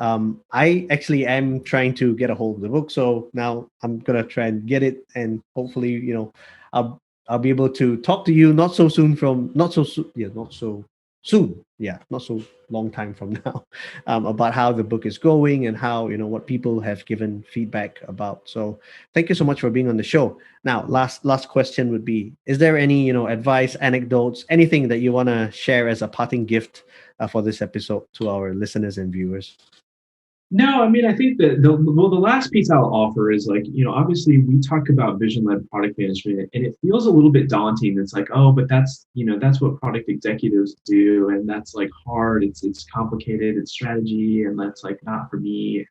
I actually am trying to get a hold of the book, so now I'm gonna try and get it, and hopefully, I'll be able to talk to you not so soon, not so long time from now, about how the book is going and how what people have given feedback about. So thank you so much for being on the show. Now, last question would be: is there any advice, anecdotes, anything that you want to share as a parting gift for this episode to our listeners and viewers? No, I mean, I think that the last piece I'll offer is like, obviously we talk about vision-led product management and it feels a little bit daunting. It's like, oh, but that's what product executives do. And that's like hard. It's complicated. It's strategy. And that's like not for me.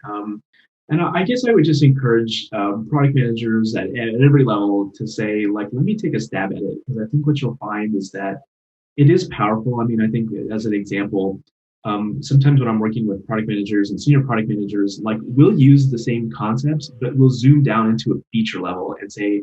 And I guess I would just encourage product managers at every level to say, like, let me take a stab at it. Because I think what you'll find is that it is powerful. I mean, I think as an example, sometimes when I'm working with product managers and senior product managers, like we'll use the same concepts, but we'll zoom down into a feature level and say,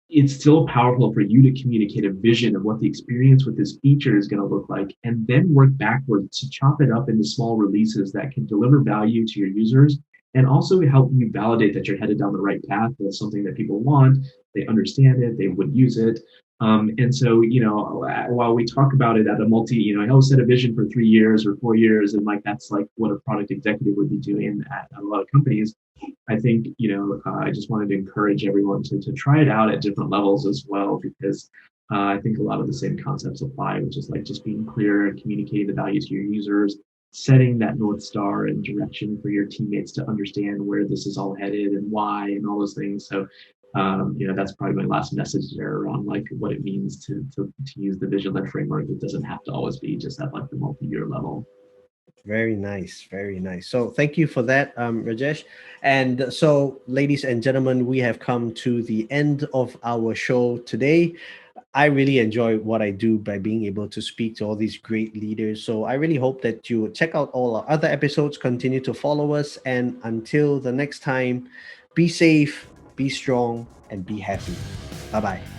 it's still powerful for you to communicate a vision of what the experience with this feature is going to look like, and then work backwards to chop it up into small releases that can deliver value to your users and also help you validate that you're headed down the right path. That's something that people want. They understand it. They would use it. And so, while we talk about it at a I'll set a vision for 3 years or 4 years, and like that's like what a product executive would be doing at a lot of companies. I think, I just wanted to encourage everyone to try it out at different levels as well, because I think a lot of the same concepts apply, which is like just being clear and communicating the value to your users, setting that North Star and direction for your teammates to understand where this is all headed and why and all those things. So, that's probably my last message there around like what it means to use the vision-led framework. It doesn't have to always be just at like the multi-year level. Very nice, very nice. So thank you for that, Rajesh. And so, ladies and gentlemen, we have come to the end of our show today. I really enjoy what I do by being able to speak to all these great leaders. So I really hope that you check out all our other episodes, continue to follow us, and until the next time, be safe, be strong, and be happy. Bye bye.